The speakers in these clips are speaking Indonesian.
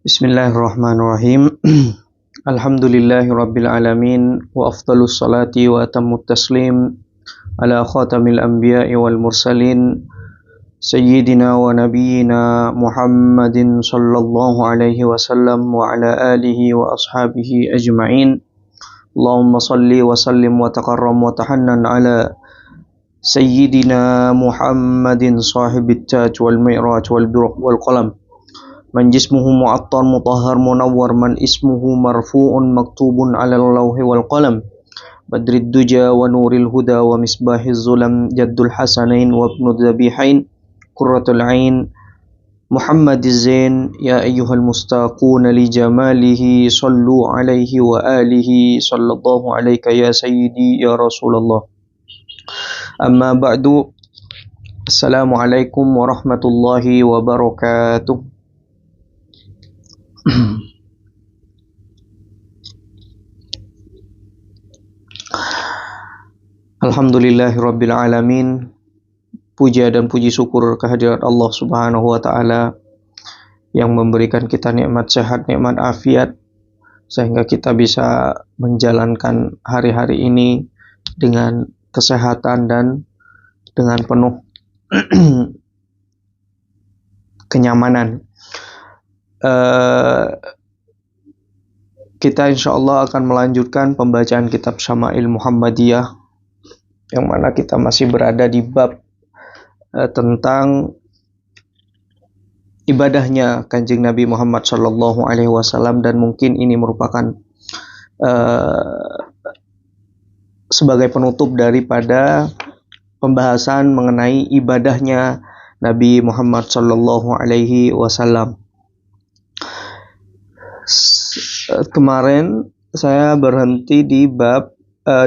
Bismillahirrahmanirrahim. Alhamdulillahirabbil alamin wa afdhalus salati wa atammut taslim ala khatamil anbiya'i wal mursalin sayyidina wa nabiyyina Muhammadin sallallahu alaihi wasallam wa ala alihi wa ashabihi ajma'in. Allahumma salli wa sallim wa taqarram wa tahannan ala sayyidina Muhammadin sahibit taj wal mi'raj wal birq wal qalam. Man jismuhu mu'attar mutahhar munawwar man ismuhu marfu'un maktubun 'alal lawhi wal qalam. Badrid duja wa nuril huda wa misbahiz zulam jaddul hasanain wa ibnu dhabihain qurratul ain Muhammadiz zain ya ayyuhal mustaquna li jamalihi sallu alaihi wa alihi sallallahu alaika ya sayyidi ya Rasulullah. Amma ba'du. Assalamualaikum warahmatullahi wabarakatuh. Alhamdulillahirabbil alamin. Puja dan puji syukur kehadirat Allah Subhanahu wa taala yang memberikan kita nikmat sehat, nikmat afiat sehingga kita bisa menjalankan hari-hari ini dengan kesehatan dan dengan penuh kenyamanan. Kita insyaallah akan melanjutkan pembacaan kitab Syama'il Muhammadiyah yang mana kita masih berada di bab tentang ibadahnya Kanjeng Nabi Muhammad sallallahu alaihi wasallam, dan mungkin ini merupakan sebagai penutup daripada pembahasan mengenai ibadahnya Nabi Muhammad sallallahu alaihi wasallam. Kemarin saya berhenti di bab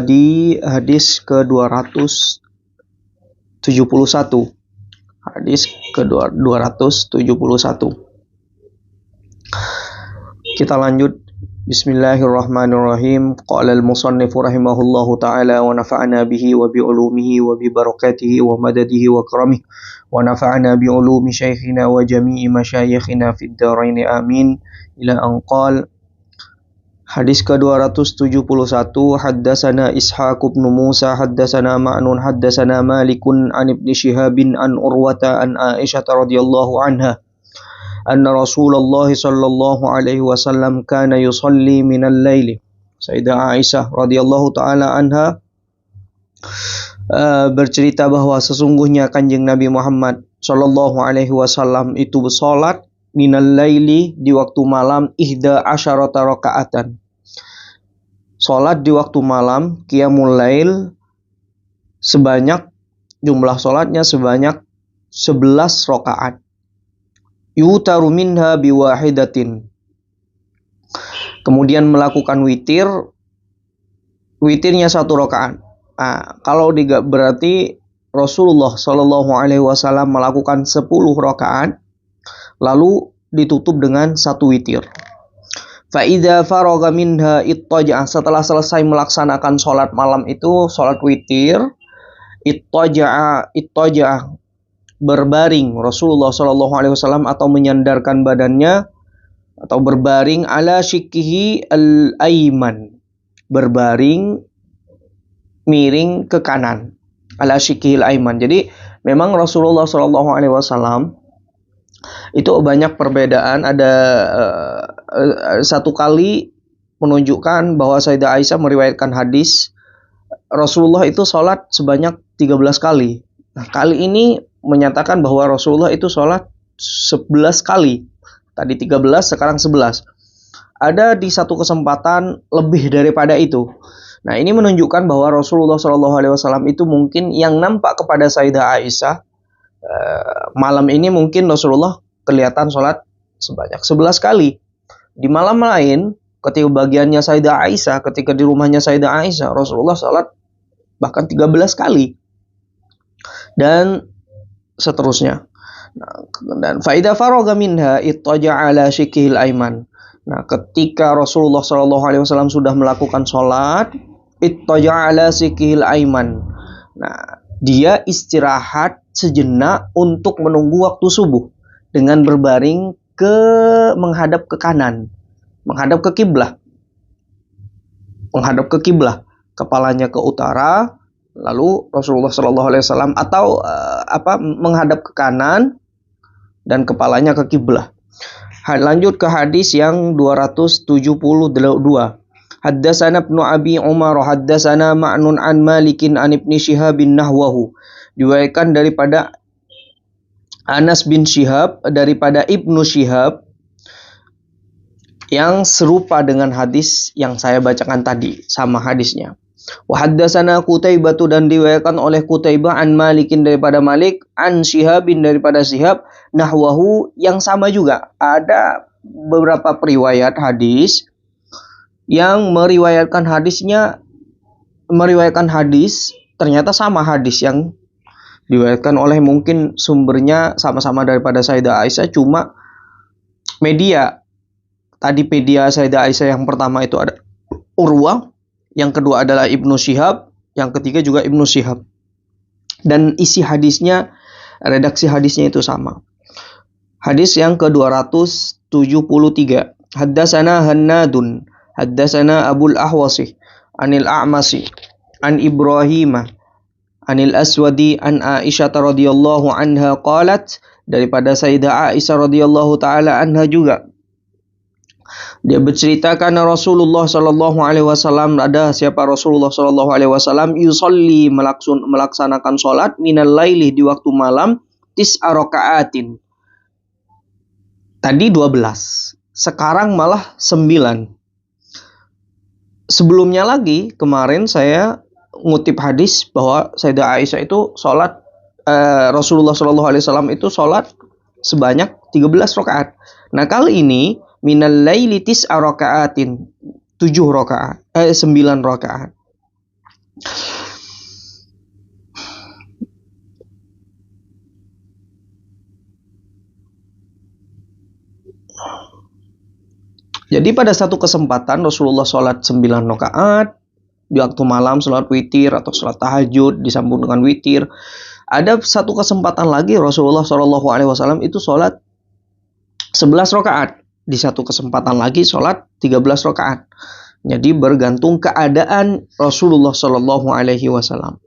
di hadis ke-271. Hadis ke-271. Kita lanjut. Bismillahirrahmanirrahim. Qala al-musannif rahimahullahu ta'ala wa nafa'ana bihi wa bi ulumihi wa bi barakatihi wa madadihi wa karamihi wa nafa'ana bi ulumi syaikhina wa jami'i masyayikhina fid dharain amin ila an qala. Hadis ke-271. Haddasana Ishaq bin Musa haddasana Ma'nun haddasana Malikun an Ibn Shihabin an Urwata an Aisyah radhiyallahu anha anna Rasulullah sallallahu alaihi wasallam kana yusalli minal laili. Sayyidah Aisyah radhiyallahu taala anha bercerita bahwa sesungguhnya Kanjeng Nabi Muhammad sallallahu alaihi wasallam itu bersolat minal laili di waktu malam 11 rakaatan. Salat di waktu malam qiyamul lail sebanyak jumlah salatnya sebanyak 11 rakaat. Yutaru minha biwahidatin. Kemudian melakukan witirnya 1 rakaat. Nah, kalau berarti Rasulullah sallallahu alaihi wasallam melakukan 10 rakaat lalu ditutup dengan 1 witir. Fa'idha faragha minha ittaja'a. Setelah selesai melaksanakan sholat malam itu, sholat witir, ittaja'a berbaring Rasulullah sallallahu alaihi wasallam atau menyandarkan badannya atau berbaring ala shikkihi al-ayman, berbaring miring ke kanan, ala shikkihi al-ayman. Jadi memang Rasulullah sallallahu alaihi wasallam itu banyak perbedaan. Ada satu kali menunjukkan bahwa Sayyidah Aisyah meriwayatkan hadis Rasulullah itu sholat sebanyak 13 kali. Nah, kali ini menyatakan bahwa Rasulullah itu sholat 11 kali. Tadi 13, sekarang 11. Ada di satu kesempatan lebih daripada itu. Nah, ini menunjukkan bahwa Rasulullah SAW itu mungkin yang nampak kepada Sayyidah Aisyah malam ini mungkin Rasulullah kelihatan sholat sebanyak 11 kali. Di malam lain, ketika bagiannya Sayyidah Aisyah, ketika di rumahnya Sayyidah Aisyah, Rasulullah sholat bahkan 13 kali. Dan seterusnya. Dan faida faragha minha ittaja'a ala shikihil aiman. Nah, ketika Rasulullah SAW sudah melakukan sholat, ittaja'a ala shikihil aiman. Nah, dia istirahat sejenak untuk menunggu waktu subuh dengan berbaring menghadap ke kanan, menghadap ke kiblah. Menghadap ke kiblah, kepalanya ke utara, lalu Rasulullah Shallallahu Alaihi Wasallam atau menghadap ke kanan dan kepalanya ke kiblah. Lanjut ke hadis yang 272. Haddatsana Ibnu Abi Umar haddatsana Ma'nun an Malikin an Ibni Syihab bin nahwahu. Diriwayatkan daripada Anas bin Syihab daripada Ibnu Syihab yang serupa dengan hadis yang saya bacakan tadi, sama hadisnya. Wa haddatsana Qutaibah dan diriwayatkan oleh Qutaibah an Malikin daripada Malik an Syihabin daripada Syihab nahwahu yang sama juga. Ada beberapa periwayat hadis yang meriwayatkan hadis ternyata sama hadis yang diriwayatkan oleh, mungkin sumbernya sama-sama daripada Sayyidah Aisyah, cuma media Sayyidah Aisyah yang pertama itu ada Urwah, yang kedua adalah Ibnu Syihab, yang ketiga juga Ibnu Syihab. Dan isi hadisnya, redaksi hadisnya itu sama. Hadis yang ke-273. Haddatsana Hannadun, haddatsana Abul Ahwasih, anil A'masi, an Ibrahimah, anil Aswadi, an Aisyah radhiyallahu anha qalat, daripada Sayyidah Aisyah radhiyallahu taala anha juga. Dia bercerita karena Rasulullah Shallallahu Alaihi Wasallam, ada siapa Rasulullah Shallallahu Alaihi Wasallam yusolli melaksanakan sholat minal laili di waktu malam tis'a raka'atin. Tadi 12, sekarang malah 9. Sebelumnya lagi kemarin saya ngutip hadis bahwa Sayyidah Aisyah itu sholat Rasulullah Shallallahu Alaihi Wasallam itu sholat sebanyak 13 rakaat. Nah kali ini minal laili tis'a raka'atin, 9 rakaat. Jadi pada satu kesempatan Rasulullah sholat 9 rakaat di waktu malam, sholat witir atau sholat tahajud disambung dengan witir. Ada satu kesempatan lagi Rasulullah Shallallahu Alaihi Wasallam itu sholat 11 rakaat. Di satu kesempatan lagi sholat 13 rakaat. Jadi bergantung keadaan Rasulullah Shallallahu Alaihi Wasallam.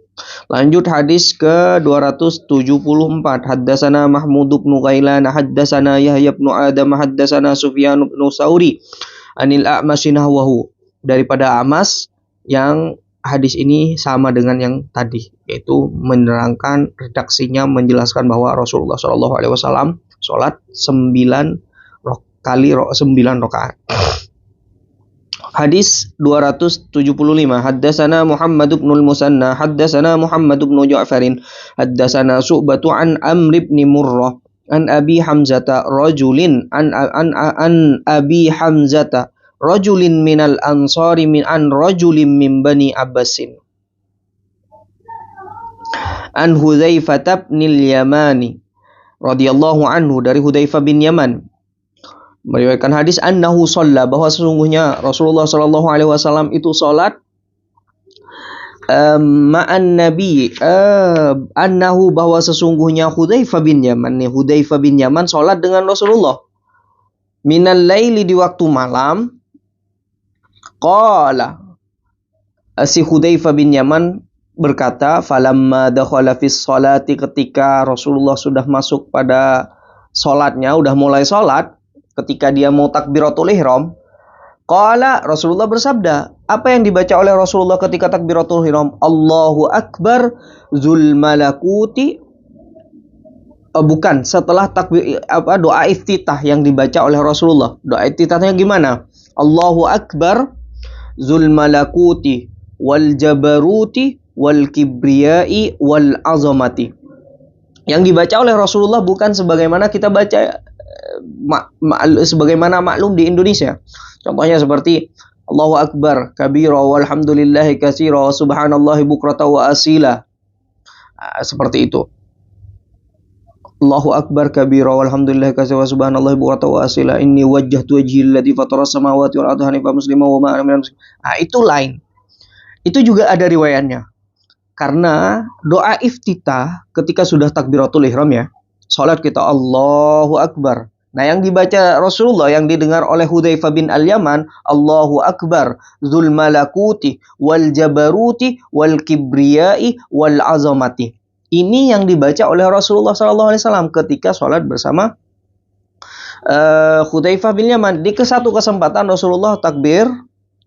Lanjut hadis ke 274. Haddatsana Mahmud bin Ghailan, haddatsana Yahya bin Adam, haddatsana Sufyan bin Tsauri, anil A'masy nahwahu. Daripada Amas, yang hadis ini sama dengan yang tadi, yaitu menerangkan redaksinya, menjelaskan bahwa Rasulullah Shallallahu Alaihi Wasallam sholat 9 rakaat. Hadis 275. Haddatsana Muhammad bin al-Musanna, haddatsana Muhammad bin Ja'farin, haddatsana Syu'batu an Amr bin Murrah, an Abi Hamzata rajulin an Abi Hamzata rajulin minal ansari min an rajulin min Bani Abbasin. An Hudzaifah bin al-Yamani radhiyallahu anhu, dari Hudzaifah bin Yaman meriwayatkan hadis annahu shalla, bahwa sesungguhnya Rasulullah sallallahu alaihi wasallam itu salat ma'an nabi annahu, bahwa sesungguhnya Hudzaifah bin Yaman salat dengan Rasulullah minal laili, di waktu malam. Qala, si Hudzaifah bin Yaman berkata, falamma dakhala fis salati, ketika Rasulullah sudah masuk pada salatnya, udah mulai salat, ketika dia mau takbiratul ihram, qala, Rasulullah bersabda. Apa yang dibaca oleh Rasulullah ketika takbiratul ihram? Allahu Akbar Dzul Malakuti. Bukan, setelah takbir doa iftitah yang dibaca oleh Rasulullah. Doa iftitahnya gimana? Allahu Akbar Dzul Malakuti wal Jabaruti wal Kibriyai wal Azamati. Yang dibaca oleh Rasulullah bukan sebagaimana kita baca sebagaimana maklum di Indonesia. Contohnya seperti Allahu Akbar kabira walhamdulillahi katsira wa subhanallahi bukrata wa asila. Seperti itu. Allahu Akbar kabira walhamdulillahi katsira wa subhanallahi bukrata wa asila. Inni wajjahtu wajhi alladzi fatara samawati wal ardi hanifan musliman wa ma ana minal musyrikin. Itu lain. Itu juga ada riwayatnya. Karena doa iftitah ketika sudah takbiratul ihram ya, salat kita Allahu Akbar. Nah, yang dibaca Rasulullah, yang didengar oleh Hudzaifah bin Al-Yaman, Allahu Akbar, Dzul Malakuti, Wal Jabaruti, Wal Kibriyai, Wal Azamati. Ini yang dibaca oleh Rasulullah SAW ketika sholat bersama Hudzaifah bin Yaman. Di satu kesempatan Rasulullah takbir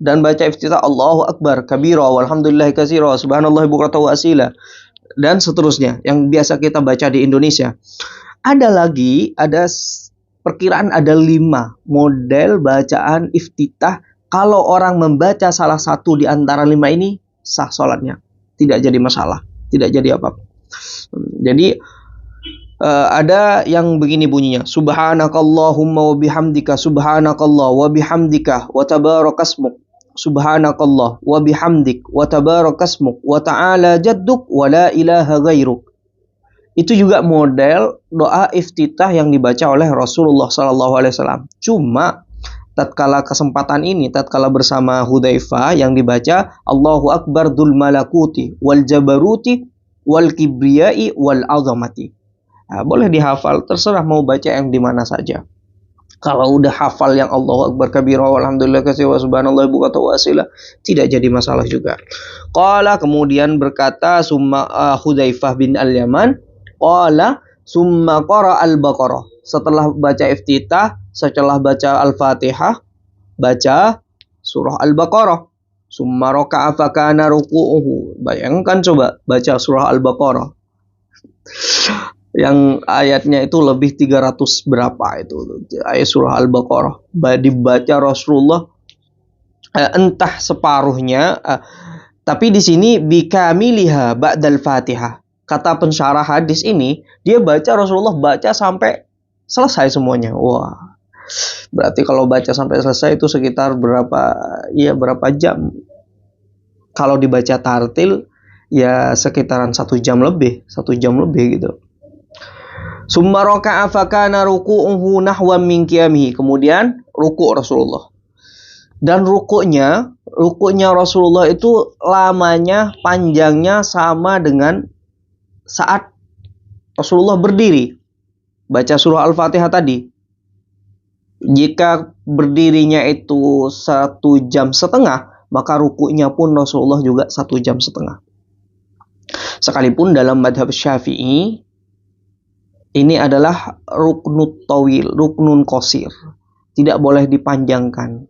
dan baca iftitah Allahu Akbar, kabira, walhamdulillahi katsira, subhanallah bukratan wa asila, dan seterusnya yang biasa kita baca di Indonesia. Ada perkiraan ada 5 model bacaan iftitah. Kalau orang membaca salah satu di antara 5 ini, sah sholatnya, tidak jadi masalah, tidak jadi apa-apa. Jadi ada yang begini bunyinya, subhanakallahumma wa bihamdika, subhanakallah wa bihamdika, wa tabarakasmuk, subhanakallah wa bihamdik, wa tabarakasmuk, wa ta'ala jadduk, wa la ilaha ghairuk. Itu juga model doa iftitah yang dibaca oleh Rasulullah SAW. Cuma tatkala kesempatan ini, tatkala bersama Hudzaifah, yang dibaca Allahu Akbar Dzul Malakuti wal Jabaruti wal Kibriyai wal Azamati. Nah, boleh dihafal, terserah mau baca yang di mana saja. Kalau udah hafal yang Allahu Akbar kabira walhamdulillah katsira wa subhanallah bukratan wa asila, tidak jadi masalah juga. Qala, kemudian berkata Hudzaifah bin Al-Yaman, qala summa qara al-Baqarah. Setelah baca iftitah, setelah baca Al-Fatihah, baca surah Al-Baqarah. Summa raka'a fa kana ruku'uhu. Bayangkan coba baca surah Al-Baqarah yang ayatnya itu lebih 300 berapa itu ayat surah Al-Baqarah, dibaca Rasulullah entah separuhnya, tapi di sini bikamiliha ba'dal Fatihah. Kata pensyarah hadis ini, dia baca Rasulullah baca sampai selesai semuanya. Wah, berarti kalau baca sampai selesai itu sekitar berapa jam? Kalau dibaca tartil ya sekitaran 1 jam lebih gitu. Summa raka'a fa kana ruku'uhu nahwan min qiyamihi. Kemudian ruku' Rasulullah. Dan rukuknya Rasulullah itu lamanya, panjangnya sama dengan saat Rasulullah berdiri baca surah Al-Fatihah tadi. Jika berdirinya itu 1,5 jam, maka rukuknya pun Rasulullah juga 1,5 jam. Sekalipun dalam madhab Syafi'i ini adalah ruknut tawil, ruknun qasir, tidak boleh dipanjangkan.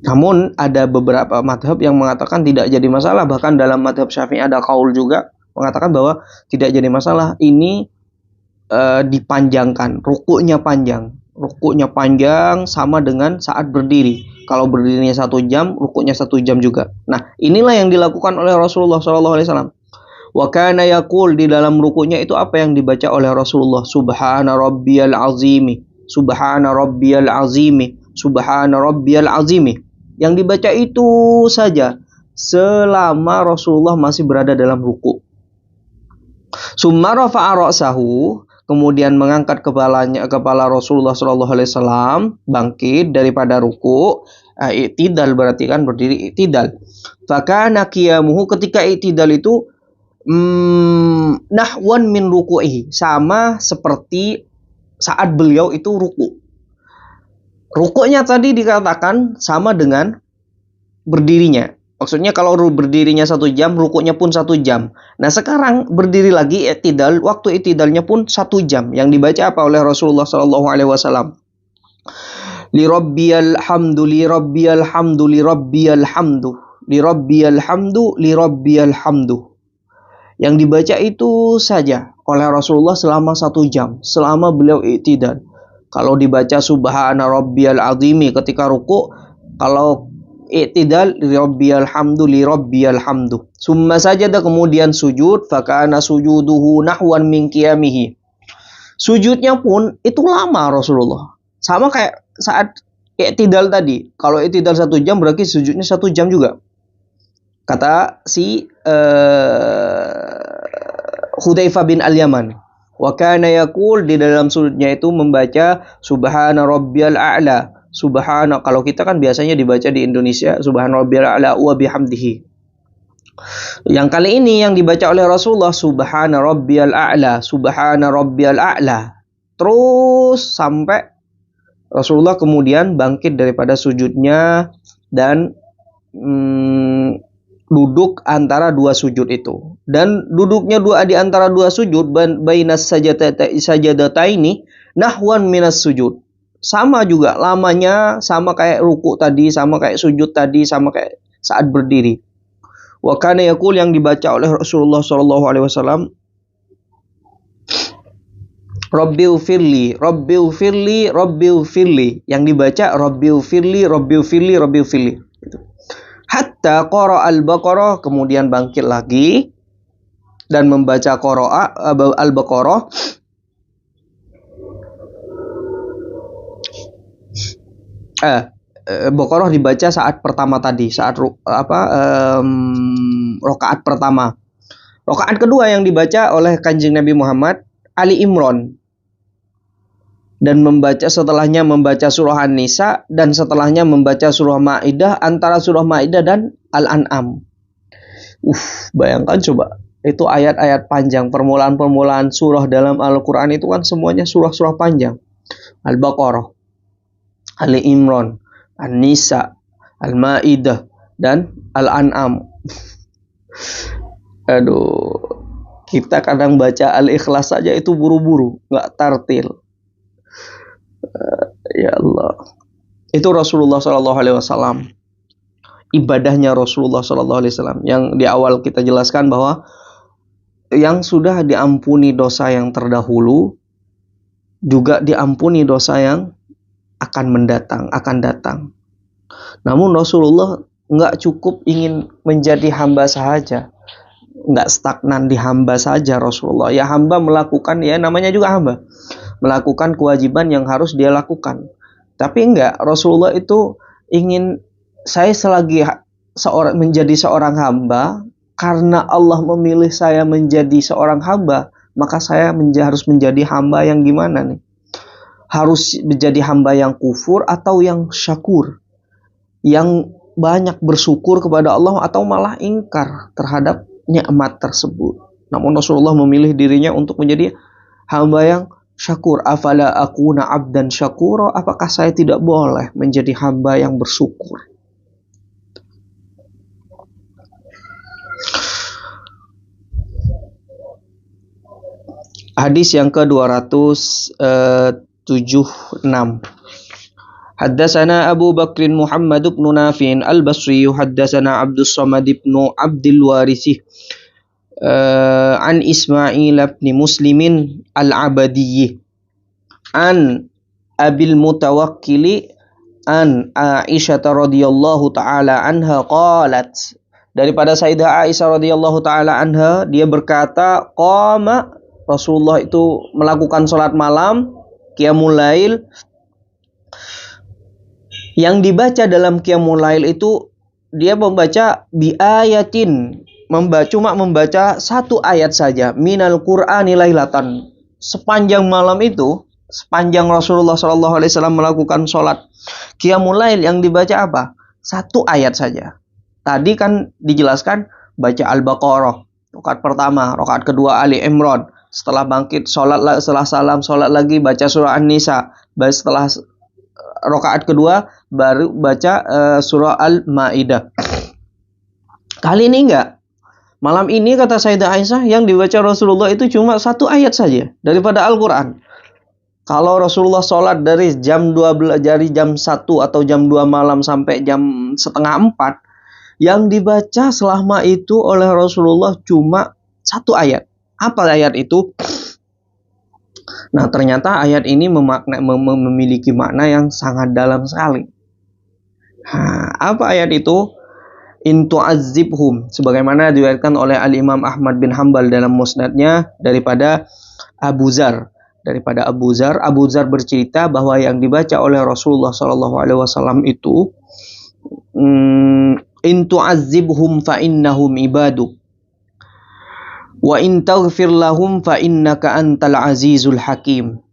Namun ada beberapa madhab yang mengatakan tidak jadi masalah. Bahkan dalam madhab Syafi'i ada qaul juga mengatakan bahwa tidak jadi masalah ini dipanjangkan, rukuknya panjang sama dengan saat berdiri. Kalau berdirinya 1 jam, rukuknya 1 jam juga. Nah, inilah yang dilakukan oleh Rasulullah SAW. Wa kana yaqul, di dalam rukuknya itu apa yang dibaca oleh Rasulullah? Subhana rabbiyal azimi, subhana rabbiyal azimi, subhana rabbiyal azimi. Yang dibaca itu saja selama Rasulullah masih berada dalam ruku'. Summa rafa'a ra'sahu, kemudian mengangkat kepala Rasulullah SAW, bangkit daripada ruku'. I'tidal berarti kan berdiri i'tidal. Fakana qiyamuhu, ketika i'tidal itu nahwan min ruku'ihi, sama seperti saat beliau itu ruku'. Rukuknya tadi dikatakan sama dengan berdirinya. Maksudnya kalau berdirinya 1 jam, rukuknya pun 1 jam. Nah, sekarang berdiri lagi i'tidal, waktu i'tidalnya pun 1 jam. Yang dibaca apa oleh Rasulullah SAW? Li rabbiyal hamdu, li rabbiyal hamdu, li rabbiyal hamdu, li rabbiyal hamdu, li rabbiyal hamdu. Yang dibaca itu saja oleh Rasulullah selama 1 jam, selama beliau i'tidal. Kalau dibaca subhana rabbiyal azimi ketika ruku', kalau i'tidal li rabbiyal hamdu, li rabbiyal hamdu. Summa sajada, kemudian sujud, fakana sujuduhu nahwan min qiyamihi. Sujudnya pun itu lama Rasulullah. Sama kayak saat i'tidal tadi. Kalau i'tidal 1 jam berarti sujudnya 1 jam juga. Kata si Hudzaifah bin Al-Yaman. Wa kana yaqul, di dalam sujudnya itu membaca subhana rabbiyal a'la. Subhana, kalau kita kan biasanya dibaca di Indonesia subhana rabbiyal a'la wa bihamdihi. Yang kali ini yang dibaca oleh Rasulullah subhana rabbiyal a'la, subhana rabbiyal a'la. terus sampai Rasulullah kemudian bangkit daripada sujudnya dan duduk antara dua sujud itu. Dan duduknya di antara dua sujud bainas sajadataini nahwan minas sujud. Sama juga lamanya, sama kayak ruku tadi, sama kayak sujud tadi, sama kayak saat berdiri. Wa kana yaqul, yang dibaca oleh Rasulullah sallallahu alaihi wasallam, Rabbighfirli, Rabbighfirli, Rabbighfirli. Yang dibaca Rabbighfirli, Rabbighfirli, Rabbighfirli. Hatta qara al-Baqarah, kemudian bangkit lagi dan membaca al-Baqarah. Baqarah dibaca saat pertama tadi, saat rakaat pertama. Rakaat kedua yang dibaca oleh Kanjeng Nabi Muhammad Ali Imran, dan setelahnya membaca surah An-Nisa, dan setelahnya membaca surah Maidah, antara surah Maidah dan Al-An'am. Bayangkan coba, itu ayat-ayat panjang, permulaan-permulaan surah dalam Al-Quran itu kan semuanya surah-surah panjang. Al-Baqarah, Ali Imran, An-Nisa, Al-Maidah, dan Al-An'am. Aduh, kita kadang baca Al-Ikhlas saja itu buru-buru, nggak tartil. Ya Allah, itu Rasulullah Sallallahu Alaihi Wasallam, ibadahnya Rasulullah Sallallahu Alaihi Wasallam. Yang di awal kita jelaskan bahwa yang sudah diampuni dosa yang terdahulu juga diampuni dosa yang akan datang. Namun Rasulullah nggak cukup ingin menjadi hamba saja, nggak stagnan di hamba saja Rasulullah. Ya hamba melakukan, ya namanya juga hamba, melakukan kewajiban yang harus dia lakukan. Tapi enggak, Rasulullah itu ingin, saya selagi menjadi seorang hamba, karena Allah memilih saya menjadi seorang hamba, maka saya harus menjadi hamba yang gimana nih? Harus menjadi hamba yang kufur atau yang syakur, yang banyak bersyukur kepada Allah atau malah ingkar terhadap nikmat tersebut. Namun Rasulullah memilih dirinya untuk menjadi hamba yang syakur. Afala akuna abdan syakura, apakah saya tidak boleh menjadi hamba yang bersyukur? Hadis yang ke-276. Haddatsana Abu Bakr Muhammad bin Nafi' al-Basri, haddatsana Abdus Samad bin Abdul Warisi an Ismail bin Muslimin al-Abadi an Abil Mutawakkili an Aisyah radhiyallahu taala anha qalat, daripada Sayyidah Aisyah radhiyallahu taala anha, dia berkata, qama, Rasulullah itu melakukan salat malam, qiyamul lail. Yang dibaca dalam qiyamul lail itu dia membaca bi ayatin, cuma membaca satu ayat saja, minal Qur'ani lailatan. Sepanjang malam itu, sepanjang Rasulullah SAW melakukan sholat qiyamul lail, yang dibaca apa? Satu ayat saja. Tadi kan dijelaskan baca Al-Baqarah, rakaat pertama, rakaat kedua Ali Imran, setelah bangkit sholat, setelah salam sholat lagi baca surah An-Nisa, setelah rakaat kedua baru baca surah Al-Maidah. Kali ini enggak. Malam ini kata Sayyidah Aisyah, yang dibaca Rasulullah itu cuma satu ayat saja daripada Al-Quran. Kalau Rasulullah sholat dari jam 12, dari jam 1 atau jam 2 malam sampai jam setengah 4, yang dibaca selama itu oleh Rasulullah cuma satu ayat. Apa ayat itu? Nah, ternyata ayat ini memiliki makna yang sangat dalam sekali. Apa ayat itu? In tu'azzibhum, sebagaimana diriwayatkan oleh Al-Imam Ahmad bin Hanbal dalam musnadnya daripada Abu Zar. Abu Zar bercerita bahwa yang dibaca oleh Rasulullah SAW itu in tu'azzibhum fa innahum ibaduk wa in taghfir lahum fa innaka antal azizul hakim.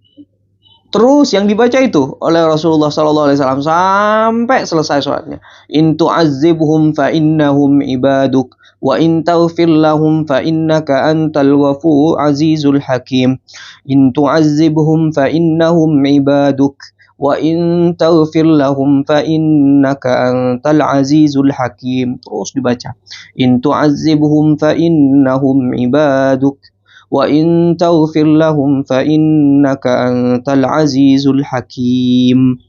Terus yang dibaca itu oleh Rasulullah SAW sampai selesai sholatnya. In tu'azzibhum fa innahum ibaduk in taghfir lahum fa innaka antal ghafurur azizul hakim. In tu'azzibhum fa innahum ibaduk wa in taghfir lahum fa innaka antal azizul hakim. Terus dibaca. In tu'azzibhum fa innahum ibaduk wa in taghfir lahum fa innaka antal azizul hakim.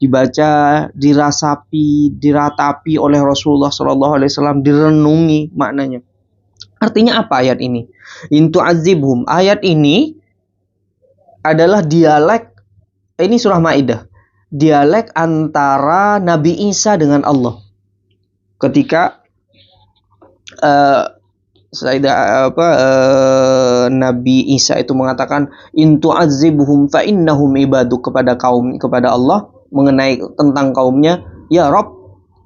Dibaca, diratapi oleh Rasulullah SAW, direnungi maknanya. Artinya apa ayat ini? In tu'azzibhum. Ayat ini adalah dialek, ini surah Maidah, dialek antara Nabi Isa dengan Allah. Ketika Nabi Isa itu mengatakan in tu'azzibhum fa innahum ibaduk kepada Allah mengenai tentang kaumnya, ya Rabb,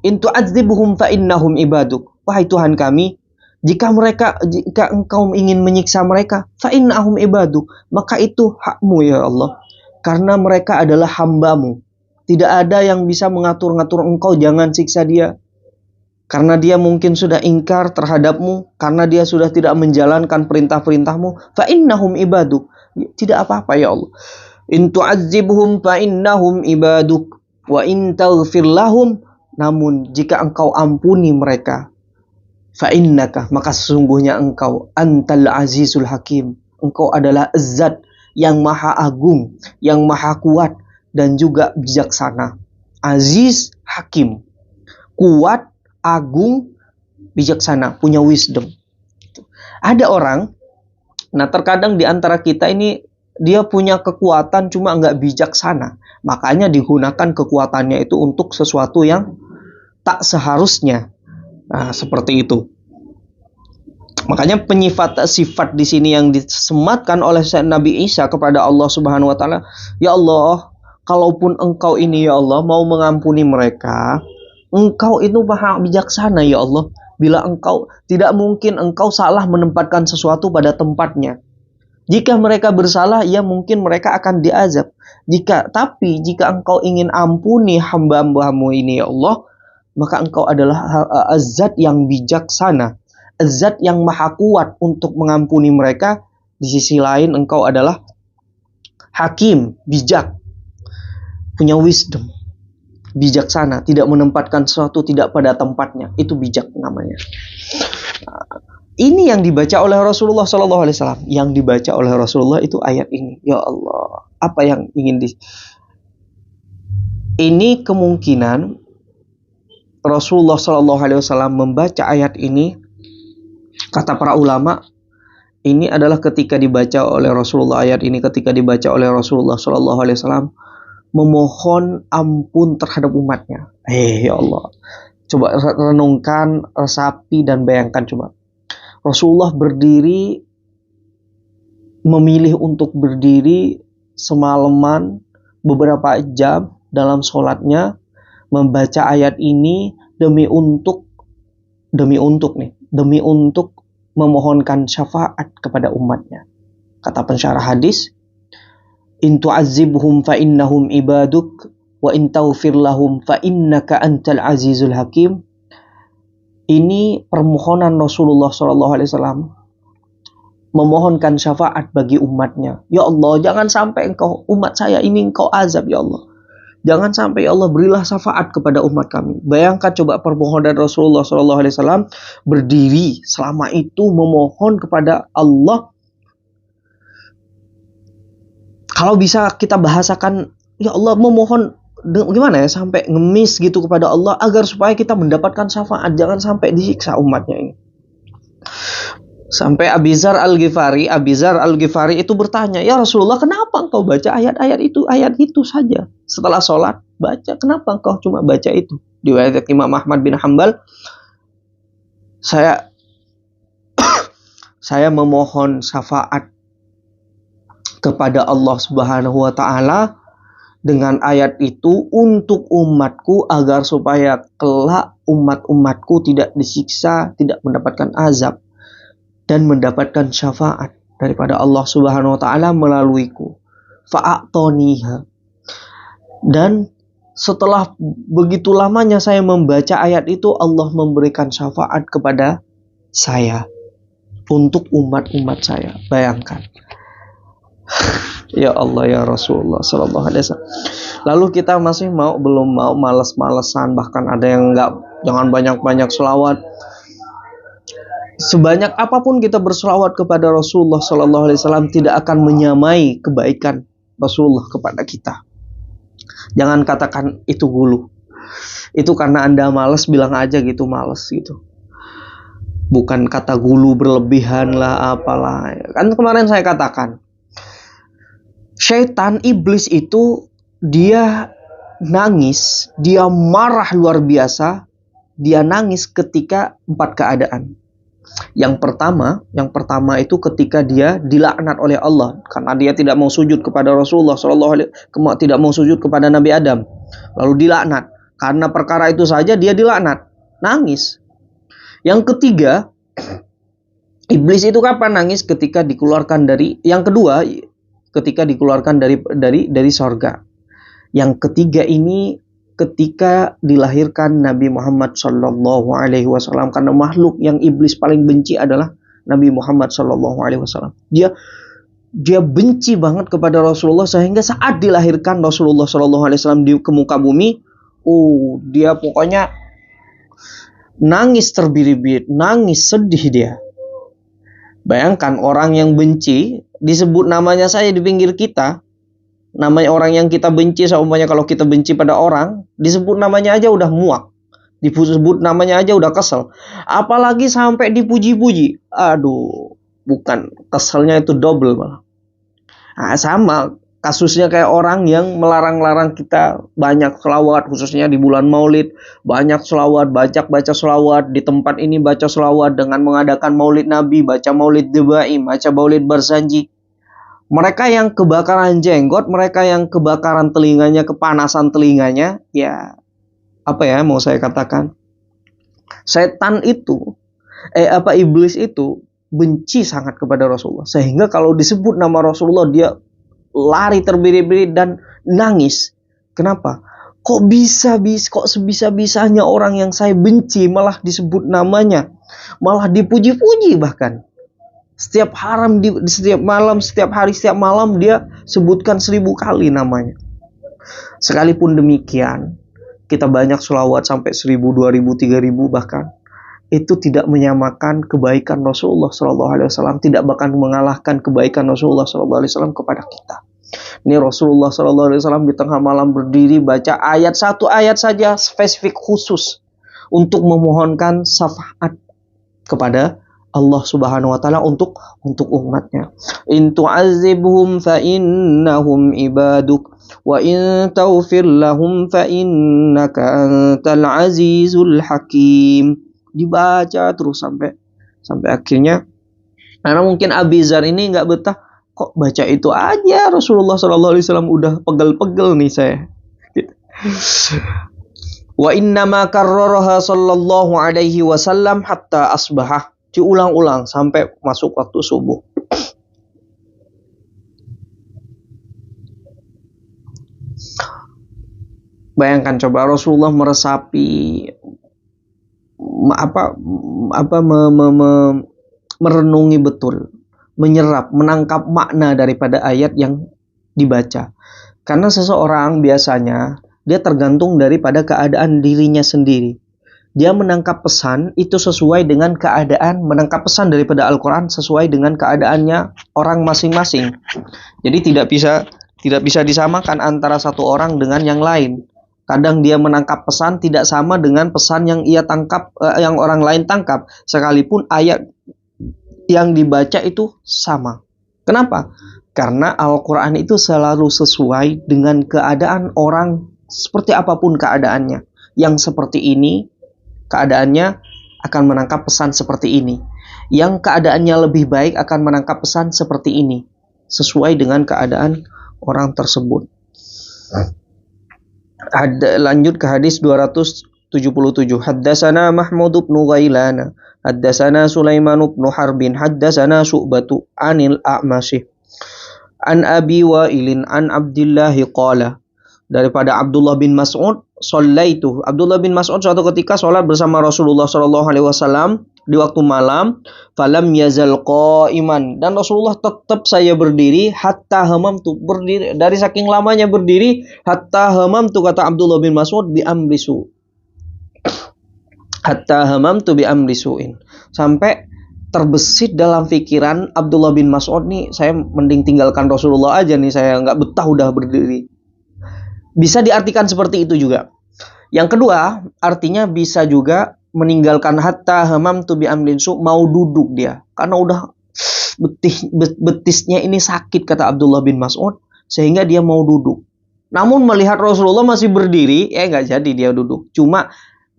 in tu'azzibhum fa innahum ibaduk. Wahai Tuhan kami, jika engkau ingin menyiksa mereka, fa innahum ibaduk, maka itu hakmu ya Allah, karena mereka adalah hambamu. Tidak ada yang bisa mengatur-ngatur engkau, jangan siksa dia. Karena dia mungkin sudah ingkar terhadapmu, karena dia sudah tidak menjalankan perintah-perintahmu, fa innahum ibaduk. Tidak apa-apa ya Allah. In tu'azzibhum fa innahum ibaduk wa in taghfir lahum, namun jika engkau ampuni mereka, fa innaka, maka sesungguhnya engkau antal azizul hakim. Engkau adalah zat yang maha agung, yang maha kuat dan juga bijaksana. Aziz, hakim, kuat, agung, bijaksana, punya wisdom. Ada orang, nah terkadang di antara kita ini dia punya kekuatan cuma nggak bijaksana. Makanya digunakan kekuatannya itu untuk sesuatu yang tak seharusnya. Nah, seperti itu. Makanya sifat di sini yang disematkan oleh Nabi Isa kepada Allah Subhanahu wa taala, ya Allah, kalaupun engkau ini ya Allah mau mengampuni mereka, engkau itu maha bijaksana ya Allah. Bila engkau, tidak mungkin engkau salah menempatkan sesuatu pada tempatnya. Jika mereka bersalah, ya mungkin mereka akan diazab. Tapi jika engkau ingin ampuni hamba-hambamu ini ya Allah, maka engkau adalah zat yang bijaksana, zat yang maha kuat untuk mengampuni mereka. Di sisi lain engkau adalah hakim, bijak, punya wisdom, bijaksana, tidak menempatkan sesuatu tidak pada tempatnya. Itu bijak namanya. Ini yang dibaca oleh Rasulullah SAW. Yang dibaca oleh Rasulullah itu ayat ini. Ya Allah, apa yang ingin Ini kemungkinan Rasulullah SAW membaca ayat ini, kata para ulama, ini adalah ketika dibaca oleh Rasulullah, ayat ini ketika dibaca oleh Rasulullah SAW memohon ampun terhadap umatnya. Ya Allah, coba renungkan, resapi dan bayangkan coba. Rasulullah berdiri, memilih untuk berdiri semalaman beberapa jam dalam sholatnya, membaca ayat ini demi untuk memohonkan syafaat kepada umatnya. Kata pensyarah hadis, in tu'azzibhum fa innahum ibaduk wa in taghfir lahum fa innaka antal azizul hakim. Ini permohonan Rasulullah SAW memohonkan syafaat bagi umatnya. Ya Allah, jangan sampai umat saya ini engkau azab ya Allah. Jangan sampai ya Allah, berilah syafaat kepada umat kami. Bayangkan coba permohonan Rasulullah SAW berdiri selama itu memohon kepada Allah. Kalau bisa kita bahasakan, ya Allah memohon gimana ya, sampai ngemis gitu kepada Allah agar supaya kita mendapatkan syafaat, jangan sampai disiksa umatnya ini. Sampai Abi Dzar Al-Ghifari itu bertanya, ya Rasulullah, kenapa engkau baca ayat itu saja setelah sholat baca, kenapa engkau cuma baca itu? Riwayat Imam Ahmad bin Hanbal, saya memohon syafaat kepada Allah Subhanahu wa taala dengan ayat itu untuk umatku, agar supaya kelak umatku tidak disiksa, tidak mendapatkan azab dan mendapatkan syafaat daripada Allah Subhanahu wa taala melaluiku. Fa'atoniha. Dan setelah begitu lamanya saya membaca ayat itu, Allah memberikan syafaat kepada saya, untuk umat-umat saya. Bayangkan. Ya Allah ya Rasulullah sallallahu alaihi wasallam. Lalu kita masih belum mau, malas-malesan, bahkan ada yang enggak, jangan banyak-banyak selawat. Sebanyak apapun kita berselawat kepada Rasulullah sallallahu alaihi wasallam tidak akan menyamai kebaikan Rasulullah kepada kita. Jangan katakan itu gulu. Itu karena Anda malas, bilang aja gitu, malas gitu. Bukan kata gulu berlebihan lah apalah. Kan kemarin saya katakan, syaitan, iblis itu dia nangis, dia marah luar biasa, dia nangis ketika 4 keadaan. Yang pertama itu ketika dia dilaknat oleh Allah karena dia tidak mau sujud kepada Rasulullah SAW, tidak mau sujud kepada Nabi Adam, lalu dilaknat. Karena perkara itu saja dia dilaknat, nangis. Yang ketiga, iblis itu kapan nangis? Ketika dikeluarkan dari, yang kedua, ketika dikeluarkan dari sorga. Yang ketiga ini ketika dilahirkan Nabi Muhammad Sallallahu Alaihi Wasallam, karena makhluk yang iblis paling benci adalah Nabi Muhammad Sallallahu Alaihi Wasallam. Dia benci banget kepada Rasulullah, sehingga saat dilahirkan Rasulullah Sallallahu Alaihi Wasallam ke muka bumi, dia pokoknya nangis terbirit-birit, nangis sedih dia. Bayangkan orang yang benci disebut namanya saya di pinggir kita. Namanya orang yang kita benci, seumpamanya kalau kita benci pada orang, disebut namanya aja udah muak, disebut namanya aja udah kesel, apalagi sampai dipuji-puji. Aduh, bukan, keselnya itu double malah. Nah, sama kasusnya kayak orang yang melarang-larang kita banyak selawat, khususnya di bulan Maulid, banyak selawat, baca selawat di tempat ini, baca selawat dengan mengadakan Maulid Nabi, baca Maulid Dubai, baca Maulid Barzanji. Mereka yang kebakaran jenggot, mereka yang kebakaran telinganya, kepanasan telinganya, ya apa ya mau saya katakan, setan itu, iblis itu benci sangat kepada Rasulullah, sehingga kalau disebut nama Rasulullah dia lari terbirit-birit dan nangis. Kenapa? Kok sebisa-bisanya orang yang saya benci malah disebut namanya, malah dipuji-puji bahkan. Setiap hari, setiap malam dia sebutkan 1000 kali namanya. Sekalipun demikian, kita banyak selawat sampai 1000, 2000, 3000 bahkan, itu tidak menyamakan kebaikan Rasulullah SAW, tidak bahkan mengalahkan kebaikan Rasulullah SAW kepada kita. Ini Rasulullah SAW di tengah malam berdiri baca satu ayat saja spesifik khusus untuk memohonkan syafaat kepada Allah Subhanahu wa taala untuk umatnya. In tu'adzibhum fa innahum ibaduk wa in taghfir lahum fa innaka antal azizul hakim. Dibaca terus sampai akhirnya, karena mungkin Abi Zar ini enggak betah, kok baca itu aja Rasulullah sallallahu alaihi wasallam, udah pegel-pegel nih saya. Wa innama karraraha sallallahu alaihi wasallam hatta asbahah. Diulang-ulang sampai masuk waktu subuh. Bayangkan coba Rasulullah meresapi merenungi betul, menyerap, menangkap makna daripada ayat yang dibaca. Karena seseorang biasanya dia tergantung daripada keadaan dirinya sendiri. Dia menangkap pesan itu sesuai dengan keadaan, menangkap pesan daripada Al-Quran sesuai dengan keadaannya orang masing-masing. Jadi tidak bisa disamakan antara satu orang dengan yang lain. Kadang dia menangkap pesan tidak sama dengan pesan yang ia tangkap, yang orang lain tangkap, sekalipun ayat yang dibaca itu sama. Kenapa? Karena Al-Quran itu selalu sesuai dengan keadaan orang, seperti apapun keadaannya. Yang seperti ini keadaannya akan menangkap pesan seperti ini. Yang keadaannya lebih baik akan menangkap pesan seperti ini, sesuai dengan keadaan orang tersebut. Lanjut ke hadis 277. Haddatsana Mahmud bin Ghailan, haddatsana Sulaiman bin Harbin, haddatsana Syu'batu anil A'mashi an Abi Wa'ilin an Abdullah qala. Daripada Abdullah bin Mas'ud, shallaitu. Abdullah bin Mas'ud suatu ketika sholat bersama Rasulullah Shallallahu alaihi wasallam di waktu malam, falam yazal qa'iman, dan Rasulullah tetap saya berdiri hatta hamamtu, berdiri dari saking lamanya berdiri, hatta hamamtu, kata Abdullah bin Mas'ud, bi amrisu, hatta hamamtu bi amrisuin, sampai terbesit dalam pikiran Abdullah bin Mas'ud nih, saya mending tinggalkan Rasulullah aja nih, saya nggak betah udah berdiri. Bisa diartikan seperti itu juga. Yang kedua, artinya bisa juga meninggalkan hatta hamamtu bi amrinsu, mau duduk dia karena udah betisnya ini sakit, kata Abdullah bin Mas'ud, sehingga dia mau duduk. Namun melihat Rasulullah masih berdiri, nggak jadi dia duduk. Cuma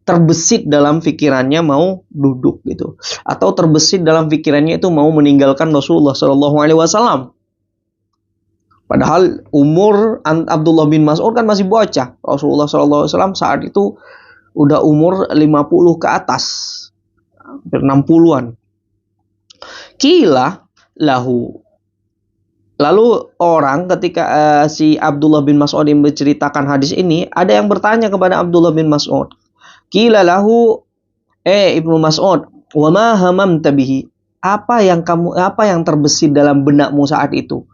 terbesit dalam pikirannya mau duduk gitu, atau terbesit dalam pikirannya itu mau meninggalkan Rasulullah Shallallahu alaihi wasallam. Padahal umur Abdullah bin Mas'ud kan masih bocah. Rasulullah Shallallahu alaihi wasallam saat itu udah umur 50 ke atas, hampir 60-an. Qila lahu. Lalu orang ketika si Abdullah bin Mas'ud yang menceritakan hadis ini, ada yang bertanya kepada Abdullah bin Mas'ud. Qila lahu, Ibnu Mas'ud, wa ma hamamta bihi? Apa yang terbesit dalam benakmu saat itu?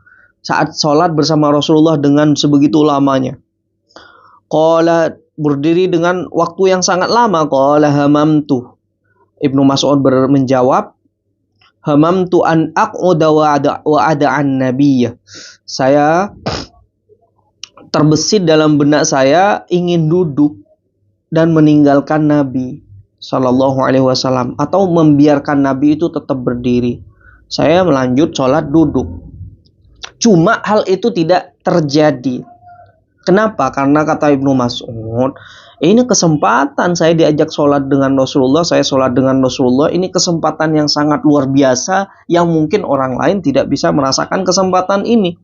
Saat sholat bersama Rasulullah dengan sebegitu lamanya. Qala, berdiri dengan waktu yang sangat lama. Qala hamamtu. Ibnu Mas'ud menjawab, hamamtu an aq'uda wa ada'an nabiyya. Saya terbesit dalam benak saya ingin duduk dan meninggalkan Nabi Sallallahu alaihi wasallam, atau membiarkan Nabi itu tetap berdiri. Saya melanjut sholat duduk. Cuma hal itu tidak terjadi. Kenapa? Karena kata Ibnu Mas'ud, ini kesempatan saya diajak sholat dengan Rasulullah, saya sholat dengan Rasulullah, ini kesempatan yang sangat luar biasa, yang mungkin orang lain tidak bisa merasakan kesempatan ini.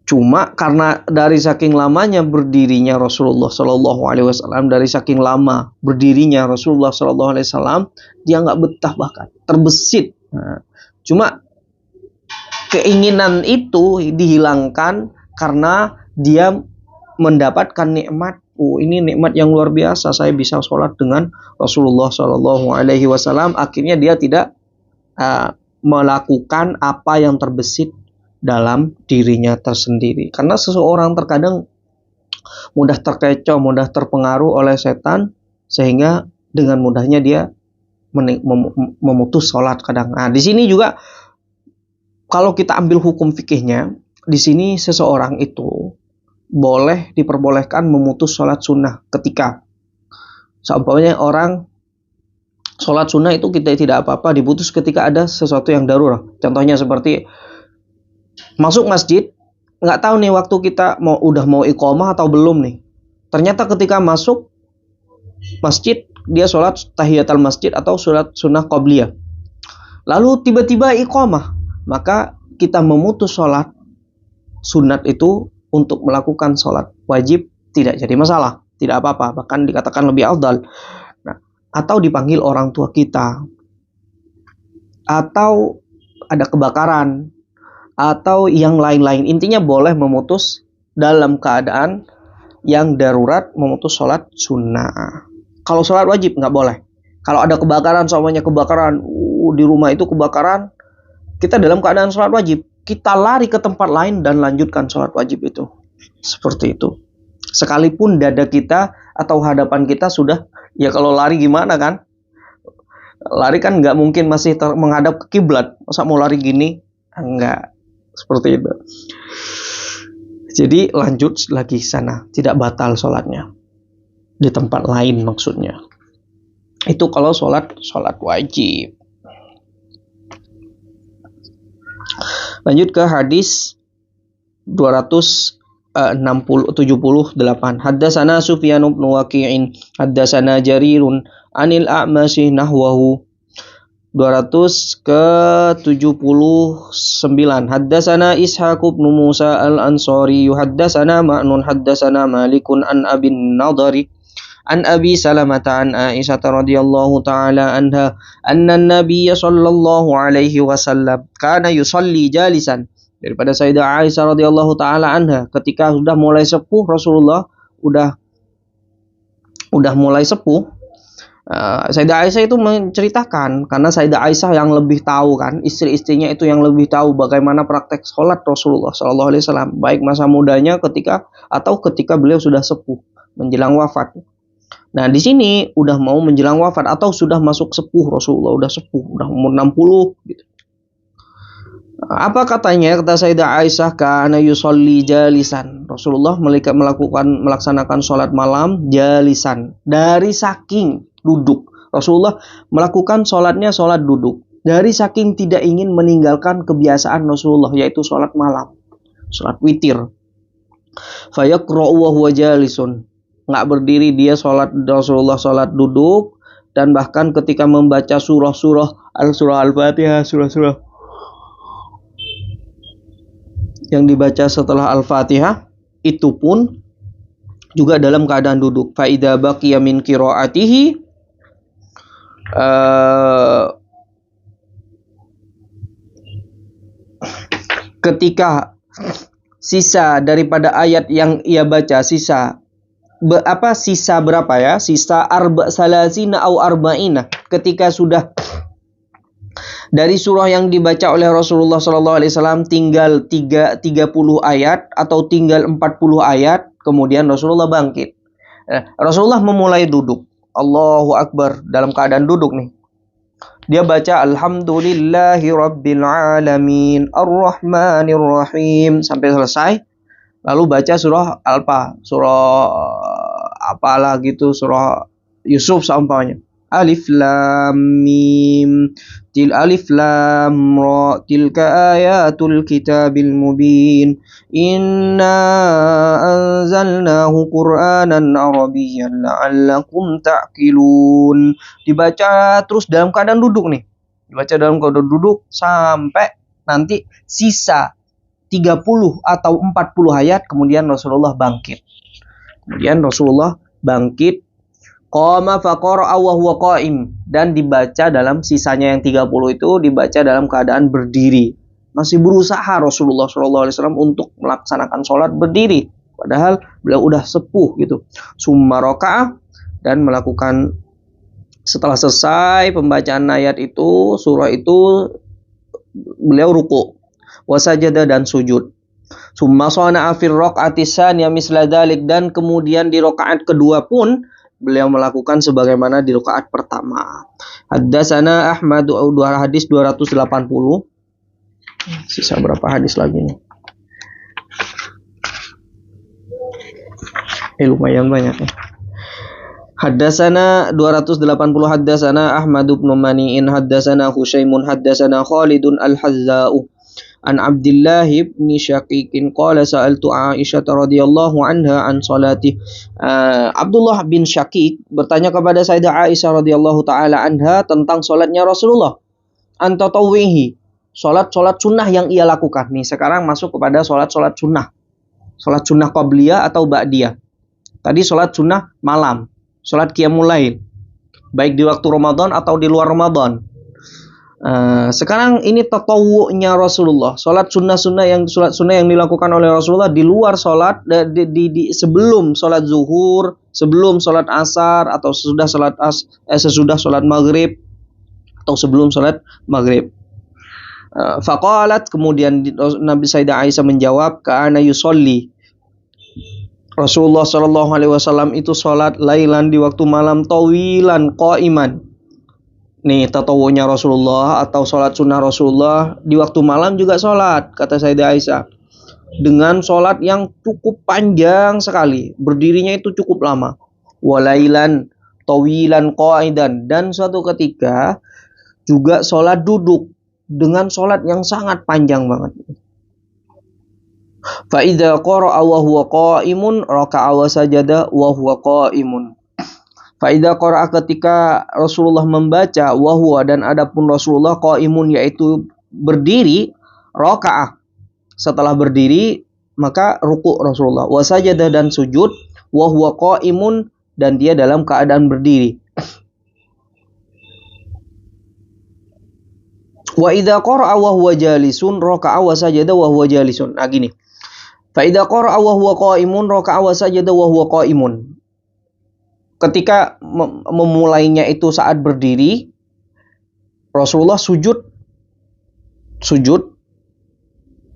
Cuma karena dari saking lamanya berdirinya Rasulullah Shallallahu alaihi wasallam, dari saking lama berdirinya Rasulullah Shallallahu alaihi wasallam, dia nggak betah, bahkan terbesit. Cuma keinginan itu dihilangkan karena dia mendapatkan nikmat. Ini nikmat yang luar biasa, saya bisa sholat dengan Rasulullah Shallallahu alaihi wasallam. Akhirnya dia tidak melakukan apa yang terbesit dalam dirinya tersendiri. Karena seseorang terkadang mudah terkecoh, mudah terpengaruh oleh setan, sehingga dengan mudahnya dia memutus sholat kadang. Nah, di sini juga kalau kita ambil hukum fikihnya, di sini seseorang itu diperbolehkan memutus sholat sunnah ketika seumpamanya orang sholat sunnah itu kita tidak apa-apa diputus ketika ada sesuatu yang darurat. Contohnya seperti masuk masjid, nggak tahu nih waktu kita udah mau iqomah atau belum nih. Ternyata ketika masuk masjid dia sholat tahiyatul masjid atau sholat sunnah qobliyah. Lalu tiba-tiba iqomah, maka kita memutus sholat sunat itu untuk melakukan sholat wajib tidak jadi masalah, tidak apa-apa, bahkan dikatakan lebih afdal. Nah, atau dipanggil orang tua kita, atau ada kebakaran, atau yang lain-lain. Intinya boleh memutus dalam keadaan yang darurat, memutus sholat sunnah. Kalau sholat wajib nggak boleh. Kalau ada kebakaran, semuanya kebakaran, di rumah itu kebakaran, kita dalam keadaan sholat wajib, kita lari ke tempat lain dan lanjutkan sholat wajib itu. Seperti itu. Sekalipun dada kita atau hadapan kita sudah, ya kalau lari gimana kan? Lari kan nggak mungkin masih menghadap ke kiblat. Masa mau lari gini? Enggak. Seperti itu. Jadi lanjut lagi sana. Tidak batal sholatnya. Di tempat lain maksudnya. Itu kalau sholat wajib. Lanjut ke hadis 278. Haddatsana Sufyan bin Waqi'in, haddatsana Jarirun anil A'masy nahwahu. 279. Haddatsana Ishaq bin Musa al-Ansari, haddatsana Ma'nun, haddatsana Malikun an Abin Nadari an Abi Salamah an Aisyah radhiyallahu ta'ala anha anna an-nabiy sallallahu alaihi wasallam kana yusalli jalisan. Daripada Sayyidah Aisyah radhiyallahu ta'ala anha, ketika sudah mulai sepuh Rasulullah udah udah mulai sepuh, Sayyidah Aisyah itu menceritakan, karena Sayyidah Aisyah yang lebih tahu kan, istri-istrinya itu yang lebih tahu bagaimana praktek sholat Rasulullah Shallallahu Alaihi Wasallam, baik masa mudanya ketika beliau sudah sepuh menjelang wafat. Nah di sini udah mau menjelang wafat atau sudah masuk sepuh, Rasulullah udah sepuh, udah umur 60 gitu. Apa katanya? Kata Sayyidah Aisyah, kana yusolli jalisan. Rasulullah melaksanakan sholat malam jalisan, dari saking duduk. Rasulullah melakukan sholat duduk, dari saking tidak ingin meninggalkan kebiasaan Rasulullah, yaitu sholat malam, sholat witir. Fayaqra'u wa huwa jalisun. Nggak berdiri dia Rasulullah sholat duduk, dan bahkan ketika membaca surah Al-Fatihah, surah yang dibaca setelah Al-Fatihah itu pun juga dalam keadaan duduk. Fa idza baqiya min qiraatihi, ketika sisa daripada ayat yang ia baca, sisa berapa ya? Sisa salasina au arba'ina, ketika sudah dari surah yang dibaca oleh Rasulullah SAW tinggal 30 ayat atau tinggal 40 ayat, kemudian Rasulullah bangkit. Rasulullah memulai duduk. Allahu Akbar, dalam keadaan duduk nih. Dia baca Alhamdulillahi Rabbil Alamin Ar-Rahmanir Rahim sampai selesai. Lalu baca surah apalah gitu, surah Yusuf seumpamanya. Alif Lam Mim Alif Lam Ra tilka ayatul kitabil mubin inna anzalnahu qur'anan arabiyyan la'allakum ta'qilun. Dibaca terus dalam keadaan duduk nih. Dibaca dalam keadaan duduk sampai nanti sisa 30 atau 40 ayat, kemudian Rasulullah bangkit. Qama faqara'a wa huwa qa'im, dan dibaca dalam sisanya yang 30 itu dibaca dalam keadaan berdiri. Masih berusaha Rasulullah SAW untuk melaksanakan sholat berdiri, padahal beliau udah sepuh gitu. Summa raka'ah, dan melakukan setelah selesai pembacaan ayat itu, surah itu, beliau ruku', wasajada, dan sujud. Summa shana'a fir raq'ati tsaniyah misla dzalik, dan kemudian di rakaat kedua pun beliau melakukan sebagaimana di rakaat pertama. Haddatsana Ahmad, hadis 280. Sisa berapa hadis lagi nih? Lumayan banyak ya. Haddatsana 280, haddatsana Ahmad bin Mani'in, haddatsana Hushaimun, haddatsana Khalidun Al-Hazza'u an Abdullah bin Syaqiqin qala sa'altu Aisyah radhiyallahu anha an salati. Abdullah bin Syaqiq bertanya kepada Sayyidah Aisyah radhiyallahu taala anha tentang salatnya Rasulullah, an tatawwihi, salat sunnah yang ia lakukan. Nih sekarang masuk kepada salat sunnah. Salat sunnah qabliyah atau ba'diyah. Tadi salat sunnah malam, salat qiyamul lail, baik di waktu Ramadan atau di luar Ramadan. Sekarang ini tatawu'nya Rasulullah, salat sunnah yang dilakukan oleh Rasulullah di luar salat, sebelum salat zuhur, sebelum salat asar, atau sesudah salat maghrib, atau sebelum salat maghrib. Faqalat, kemudian Nabi Sayyidah Aisyah menjawab, kana yusolli, Rasulullah SAW itu salat lailan, di waktu malam, tawilan qaiman. Nih tatawunya Rasulullah atau sholat sunnah Rasulullah di waktu malam juga sholat, kata Sayyidah Aisyah, dengan sholat yang cukup panjang sekali, berdirinya itu cukup lama. Walailan tawilan qaidan, dan suatu ketika juga sholat duduk dengan sholat yang sangat panjang banget. Fa idza qara'a wa huwa qa'imun raka'a wa sajada wa huwa qa'imun. Faidah qara'a, ketika Rasulullah membaca, wahwa, dan adapun Rasulullah qaimun, yaitu berdiri, raka'ah, setelah berdiri maka ruku' Rasulullah, wasajada, dan sujud, wahwa qaimun, dan dia dalam keadaan berdiri. Wa idza qara'a wa huwa jalisun raka'a wa sajada wa huwa jalisun. Nah gini. Fa idza qara'a wa huwa qaimun raka'a wa sajada wa huwa qaimun. ketika memulainya itu saat berdiri, Rasulullah sujud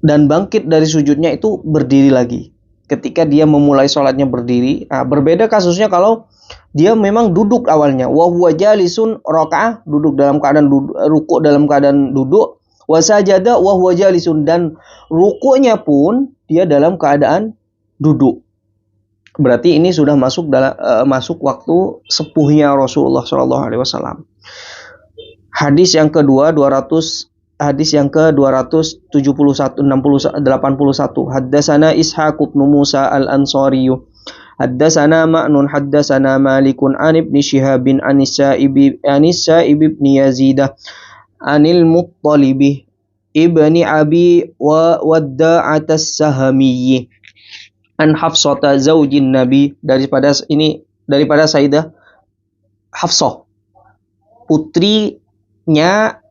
dan bangkit dari sujudnya itu berdiri lagi. Ketika dia memulai sholatnya berdiri. Nah, berbeda kasusnya kalau dia memang duduk awalnya. Wa huwa jalisun rakaah, duduk dalam keadaan ruku dalam keadaan duduk. Wa sajada wa huwa jalisun, dan rukuknya pun dia dalam keadaan duduk. Berarti ini sudah masuk waktu sepuhnya Rasulullah SAW. Hadis yang kedua 271 81. Haddatsana Ishaq bin Musa al-Ansari. Haddatsana Ma'nun haddatsana Malikun an Ibnu Syihab bin Sa'ib bin Yazid anil Muttalib ibni Abi Wadda'at as-Sahamiyyi an Hafsah zaujin Nabi, daripada Sayyidah Hafsah, putrinya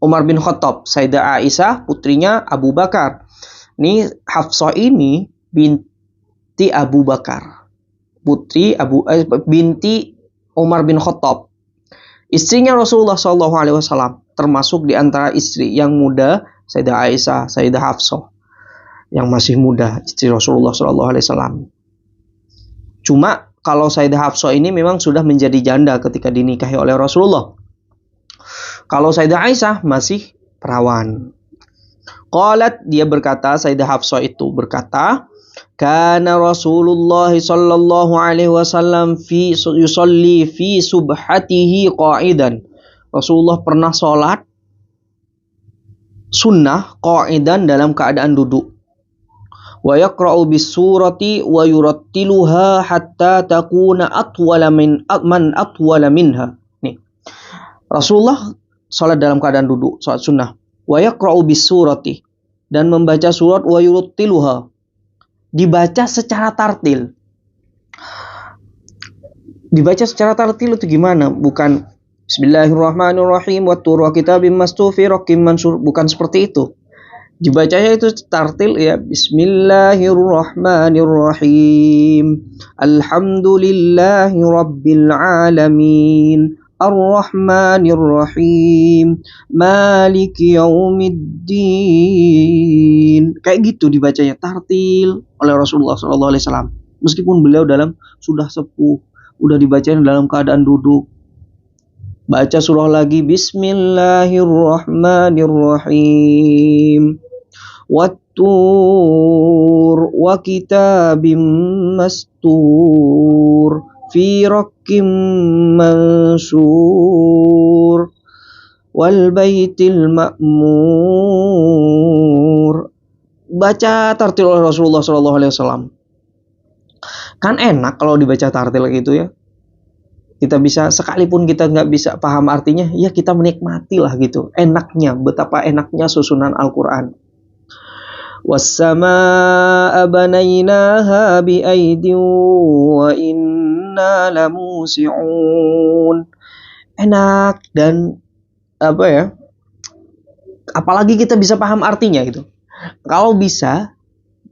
Umar bin Khattab. Sayyidah Aisyah putrinya Abu Bakar. Ini Hafsah ini binti Abu Bakar, binti Umar bin Khattab, istrinya Rasulullah SAW, termasuk di antara istri yang muda Sayyidah Aisyah, Sayyidah Hafsah yang masih muda, istri Rasulullah SAW. Cuma kalau Sayyidah Hafsah ini memang sudah menjadi janda ketika dinikahi oleh Rasulullah. Kalau Sayyidah Aisyah masih perawan. Qalat, dia berkata, Sayyidah Hafsah itu berkata, kana Rasulullah sallallahu alaihi wasallam yusalli fi subhatihi qa'idan. Rasulullah pernah sholat sunnah qa'idan dalam keadaan duduk. Wa yaqra'u bis surati wa yurattiluha hatta takuna atwala minha. Nih. Rasulullah sholat dalam keadaan duduk, sholat sunnah. Wa yaqra'u bis surati, dan membaca surat, wa yurattiluha, dibaca secara tartil. Dibaca secara tartil itu gimana? Bukan Bismillahirrahmanirrahim wa tur wa kitabim mastufi rakim mansur, bukan seperti itu. Dibacanya itu tartil ya. Bismillahirrahmanirrahim. Alhamdulillahi rabbil alamin. Ar-Rahmanir-Rahim. Maliki yaumiddin. Kayak gitu dibacanya, tartil oleh Rasulullah SAW. Meskipun beliau sudah sepuh, udah dibacanya dalam keadaan duduk. Baca surah lagi, Bismillahirrahmanirrahim. Wat-tur wa kitabim mastur fi rakim mansur wal baitil ma'mur. Baca tartil oleh Rasulullah SAW. Kan enak kalau dibaca tartil gitu ya. Kita bisa, sekalipun kita nggak bisa paham artinya, ya kita menikmati lah gitu. Enaknya, betapa enaknya susunan Al-Quran. Was-samaa'a banaynaha bi'aidin wa inna lamusi'un. Enak, dan apa ya, apalagi kita bisa paham artinya gitu. Kalau bisa,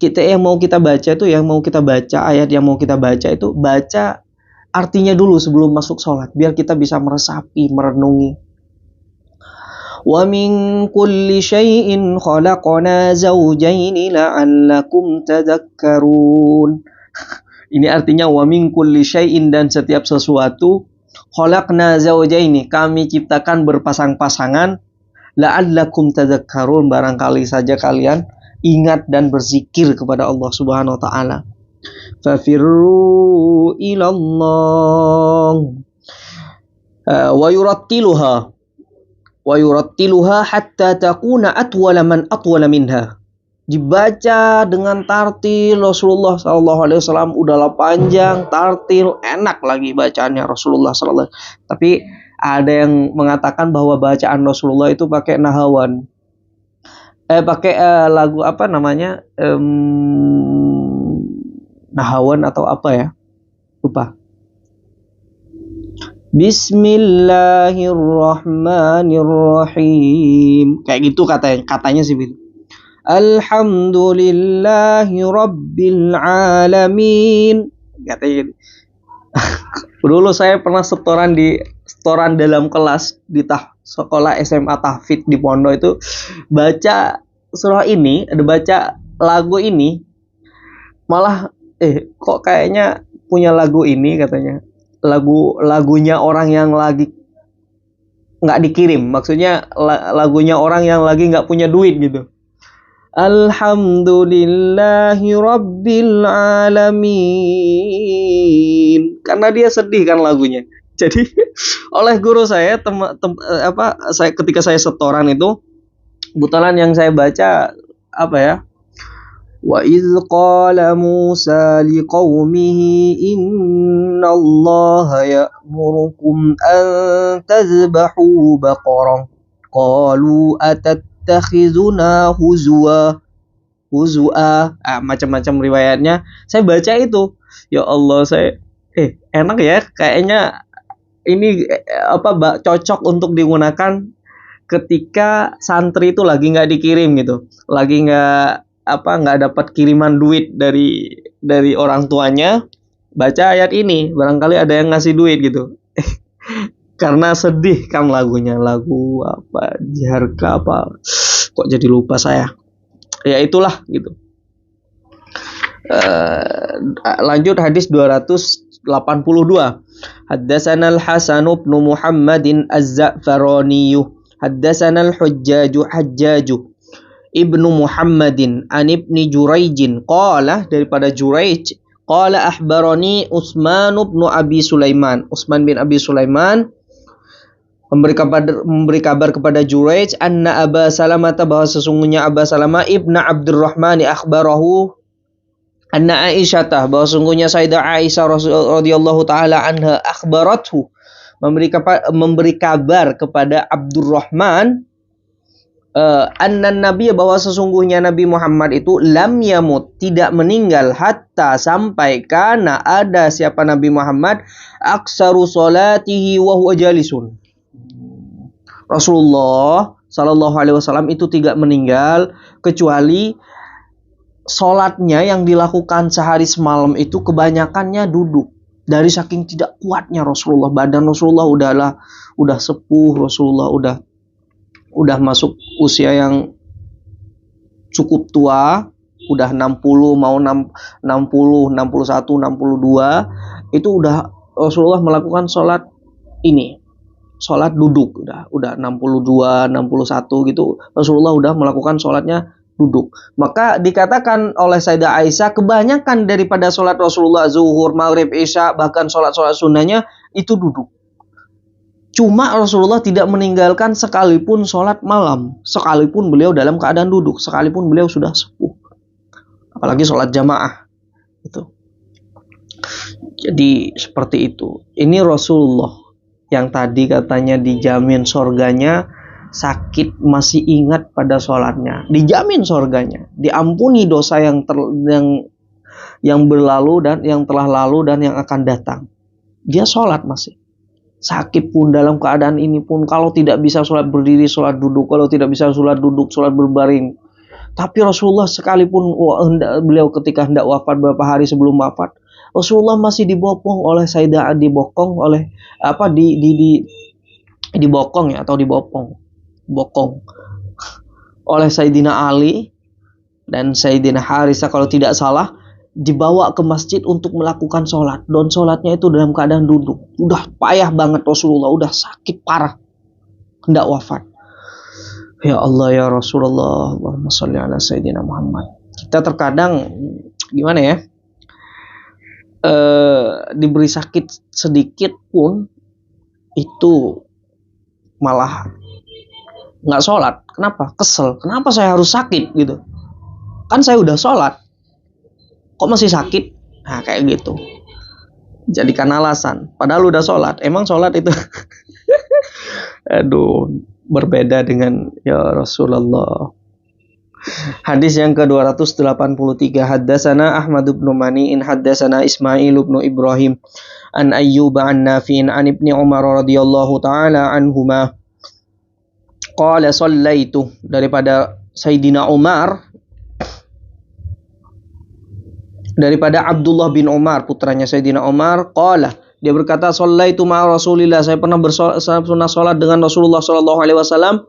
yang mau kita baca, ayat yang mau kita baca itu, baca artinya dulu sebelum masuk sholat, biar kita bisa meresapi, merenungi. Wa min kulli syai'in khalaqna zawjaini la'allakum tadhakkarun. Ini artinya wa min kulli syai'in, dan setiap sesuatu, khalaqna zawjaini, kami ciptakan berpasang-pasangan, la'allakum tadhakkarun, barangkali saja kalian ingat dan berzikir kepada Allah Subhanahu wa taala. Fafirru ilallah wa yurattiluha hatta takuna atwala minha. Dibaca dengan tartil. Rasulullah SAW udahlah panjang, tartil, enak lagi bacaannya Rasulullah SAW. Tapi ada yang mengatakan bahwa bacaan Rasulullah itu pakai nahawan, pakai lagu apa namanya, nahawan atau apa ya, lupa. Bismillahirrahmanirrahim, kayak gitu katanya sih. Alhamdulillahi rabbil alamin, katanya gitu. Dulu saya pernah setoran dalam kelas di sekolah SMA tahfidz di pondok itu, baca surah ini, ada baca lagu ini, malah kok kayaknya punya lagu ini katanya. Lagunya orang yang lagi nggak dikirim, maksudnya lagunya orang yang lagi nggak punya duit gitu. Alhamdulillahi Rabbil Alamin. Karena dia sedih kan lagunya. Jadi oleh guru saya, ketika saya setoran itu, butalan yang saya baca apa ya? Wa idz qala Musa liqaumihi innallaha ya'murukum an tadhbahu baqarah. Qalu atattakhizuna huzwa. Macam-macam riwayatnya. Saya baca itu. Ya Allah, saya enak ya, kayaknya ini cocok untuk digunakan ketika santri itu lagi nggak dikirim gitu, lagi nggak dapat kiriman duit dari orang tuanya, baca ayat ini, barangkali ada yang ngasih duit gitu. Karena sedih kan lagunya, lagu apa, Jiharka apa, kok jadi lupa saya. Ya itulah gitu. Lanjut hadis 282. Haddatsana al-Hasan bin Muhammadin az-Za'farani. Haddatsana al-Hajjaj ibnu Muhammadin an ibni Juraijin qala, daripada Juraij, qala akhbarani Utsman bin Abi Sulaiman. Utsman bin Abi Sulaiman memberi kabar kepada Juraij, anna Aba Salamah, bahwa sesungguhnya Aba Salamah ibnu Abdurrahman akhbarahu anna Aisyah, bahwa sesungguhnya Sayyidah Aisyah radhiyallahu taala anha akhbarathu, memberi kabar kepada Abdurrahman, anna Nabi, bahwa sesungguhnya Nabi Muhammad itu lam yamut, tidak meninggal, hatta sampai kana ada siapa Nabi Muhammad aksaru salatihi wa huwa jalisun. Rasulullah sallallahu alaihi wasallam itu tidak meninggal kecuali sholatnya yang dilakukan sehari semalam itu kebanyakannya duduk. Dari saking tidak kuatnya Rasulullah, badan Rasulullah udah sepuh, Rasulullah udah masuk usia yang cukup tua, udah 60, mau 60, 61, 62, itu udah Rasulullah melakukan sholat ini, sholat duduk, udah 62, 61 gitu, Rasulullah udah melakukan sholatnya duduk. Maka dikatakan oleh Sayyidah Aisyah, kebanyakan daripada sholat Rasulullah, zuhur, maghrib, isya, bahkan sholat-sholat sunnahnya itu duduk. Cuma Rasulullah tidak meninggalkan sekalipun sholat malam, sekalipun beliau dalam keadaan duduk, sekalipun beliau sudah sepuh, apalagi sholat jamaah itu. Jadi seperti itu. Ini Rasulullah yang tadi katanya dijamin surganya, sakit masih ingat pada sholatnya, dijamin surganya, diampuni dosa yang berlalu dan yang telah lalu dan yang akan datang. Dia sholat masih. Sakit pun, dalam keadaan ini pun, kalau tidak bisa sholat berdiri, sholat duduk, kalau tidak bisa sholat duduk, sholat berbaring. Tapi Rasulullah sekalipun beliau ketika hendak wafat, beberapa hari sebelum wafat, Rasulullah masih dibopong oleh Sayyidah, dibokong oleh dibokong ya, atau dibopong oleh Sayyidina Ali dan Sayyidina Harisah kalau tidak salah, dibawa ke masjid untuk melakukan sholat, dan sholatnya itu dalam keadaan duduk. Udah payah banget Rasulullah, udah sakit parah, hendak wafat. Ya Allah ya Rasulullah, Allahumma sholli ala Sayyidina Muhammad. Kita terkadang gimana ya, diberi sakit sedikit pun itu malah nggak sholat. Kenapa? Kesel. Kenapa saya harus sakit gitu? Kan saya udah sholat, kok masih sakit? Nah kayak gitu. Jadikan alasan. Padahal udah sholat. Emang sholat itu aduh, berbeda dengan ya Rasulullah. Hadis yang ke-283. Haddatsana Ahmad bin Mani'in haddatsana Ismail bin Ibrahim an Ayyub an Nafi'in an Ibni Umar radhiyallahu taala anhuma qala shallaitu, daripada Sayyidina Umar daripada Abdullah bin Umar, putranya Sayyidina Umar, qala, dia berkata, shallaitu ma'a Rasulillah, saya pernah salat dengan Rasulullah sallallahu alaihi wasallam,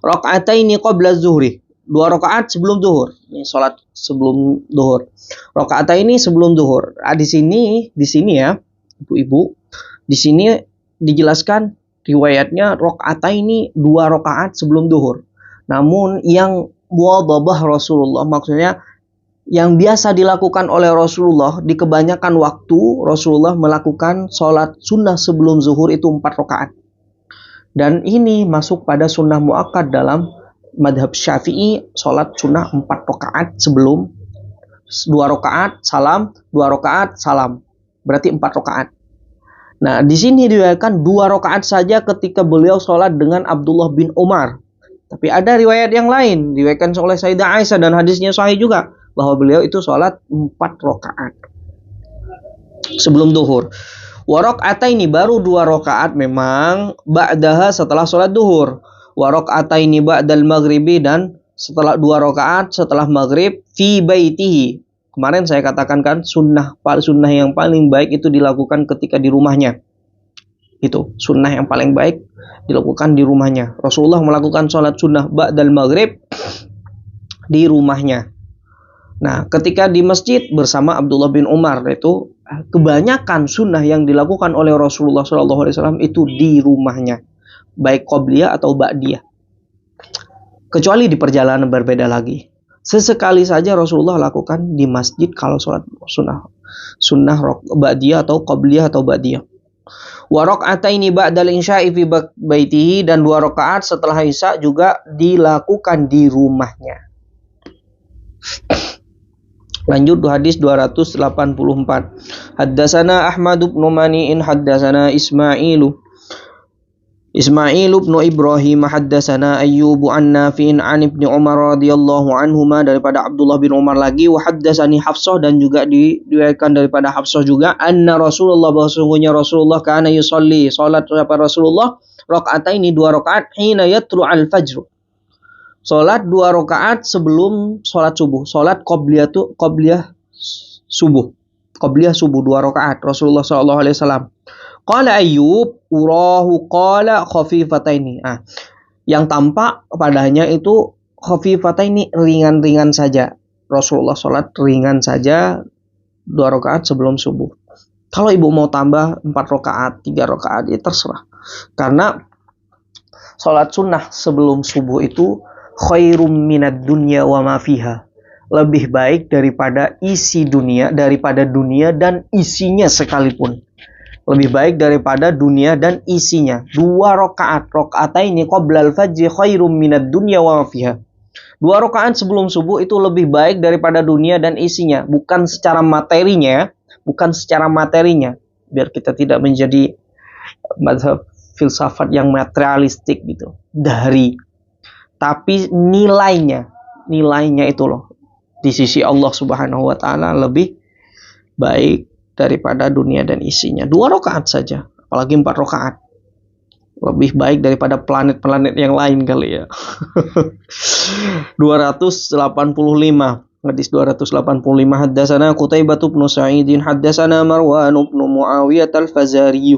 rakaataini qabla zuhri, 2 rakaat sebelum zuhur. Ini salat sebelum zuhur. Rakaataini sebelum zuhur. Di sini ya, Ibu-ibu, di sini dijelaskan riwayatnya rakaataini 2 rakaat sebelum zuhur. Namun yang muwadhabah Rasulullah, maksudnya yang biasa dilakukan oleh Rasulullah, di kebanyakan waktu Rasulullah melakukan sholat sunnah sebelum zuhur itu 4 rakaat. Dan ini masuk pada sunnah muakkad dalam madhab Syafi'i, sholat sunnah 4 rakaat sebelum 2 rakaat salam, 2 rakaat salam. Berarti 4 rakaat. Nah, di sini diriwayatkan 2 rakaat saja ketika beliau sholat dengan Abdullah bin Umar. Tapi ada riwayat yang lain, diriwayatkan oleh Sayyidah Aisyah dan hadisnya sahih juga, bahwa beliau itu sholat 4 rakaat sebelum duhur. Wa raka'ataini, baru 2 rakaat memang ba'daha, setelah sholat duhur. Wa raka'ataini ba'dal maghribi, dan setelah 2 rakaat setelah maghrib, fi baitihi. Kemarin saya katakan kan, sunnah yang paling baik itu dilakukan ketika di rumahnya. Itu sunnah yang paling baik dilakukan di rumahnya. Rasulullah melakukan sholat sunnah ba'dal maghrib di rumahnya. Nah, ketika di masjid bersama Abdullah bin Umar, itu kebanyakan sunnah yang dilakukan oleh Rasulullah SAW itu di rumahnya, baik qobliyah atau ba'diyah. Kecuali di perjalanan berbeda lagi. Sesekali saja Rasulullah lakukan di masjid kalau sholat sunnah ba'diyah atau qobliyah atau ba'diyah. Wa raka'ataini ba'dal insya'i fi baitihi, dan 2 rakaat setelah isya juga dilakukan di rumahnya. Lanjut hadis 284. Haddatsana Ahmad bin Mani'in haddatsana Ismailu bin Ibrahim haddatsana Ayyub an Nafi'in an Ibnu Umar radhiyallahu anhuma, daripada Abdullah bin Umar lagi, wa haddatsani Hafsah, dan juga diriwayatkan daripada Hafsah juga, anna Rasulullah, bahwa sesungguhnya Rasulullah kana yusolli, salat Rasulullah rakaataini 2 rakaat hina yatlu'al fajr, salat 2 rakaat sebelum salat subuh, salat qobliyah subuh 2 rakaat Rasulullah sallallahu alaihi wasallam. Qala Ayyub urahu qala khafifataini. Yang tampak padanya itu khafifataini, ringan-ringan saja. Rasulullah salat ringan saja 2 rakaat sebelum subuh. Kalau ibu mau tambah 4 rakaat, 3 rakaat, ya terserah. Karena salat sunnah sebelum subuh itu khairum minad dunya wa ma fiha, lebih baik daripada isi dunia, daripada dunia dan isinya sekalipun. Lebih baik daripada dunia dan isinya. 2 rakaat, rakaataini qoblal fajri khairum minad dunya wa ma fiha. 2 rakaat sebelum subuh itu lebih baik daripada dunia dan isinya, bukan secara materinya, biar kita tidak menjadi mazhab filsafat yang materialistik gitu. Tapi nilainya itu loh, di sisi Allah Subhanahu wa taala lebih baik daripada dunia dan isinya. 2 rakaat saja, apalagi 4 rakaat. Lebih baik daripada planet-planet yang lain kali ya. 285. Hadis 285. Haddatsana Qutaibah bin Sa'id haddatsana Marwan bin Muawiyah al-Fazari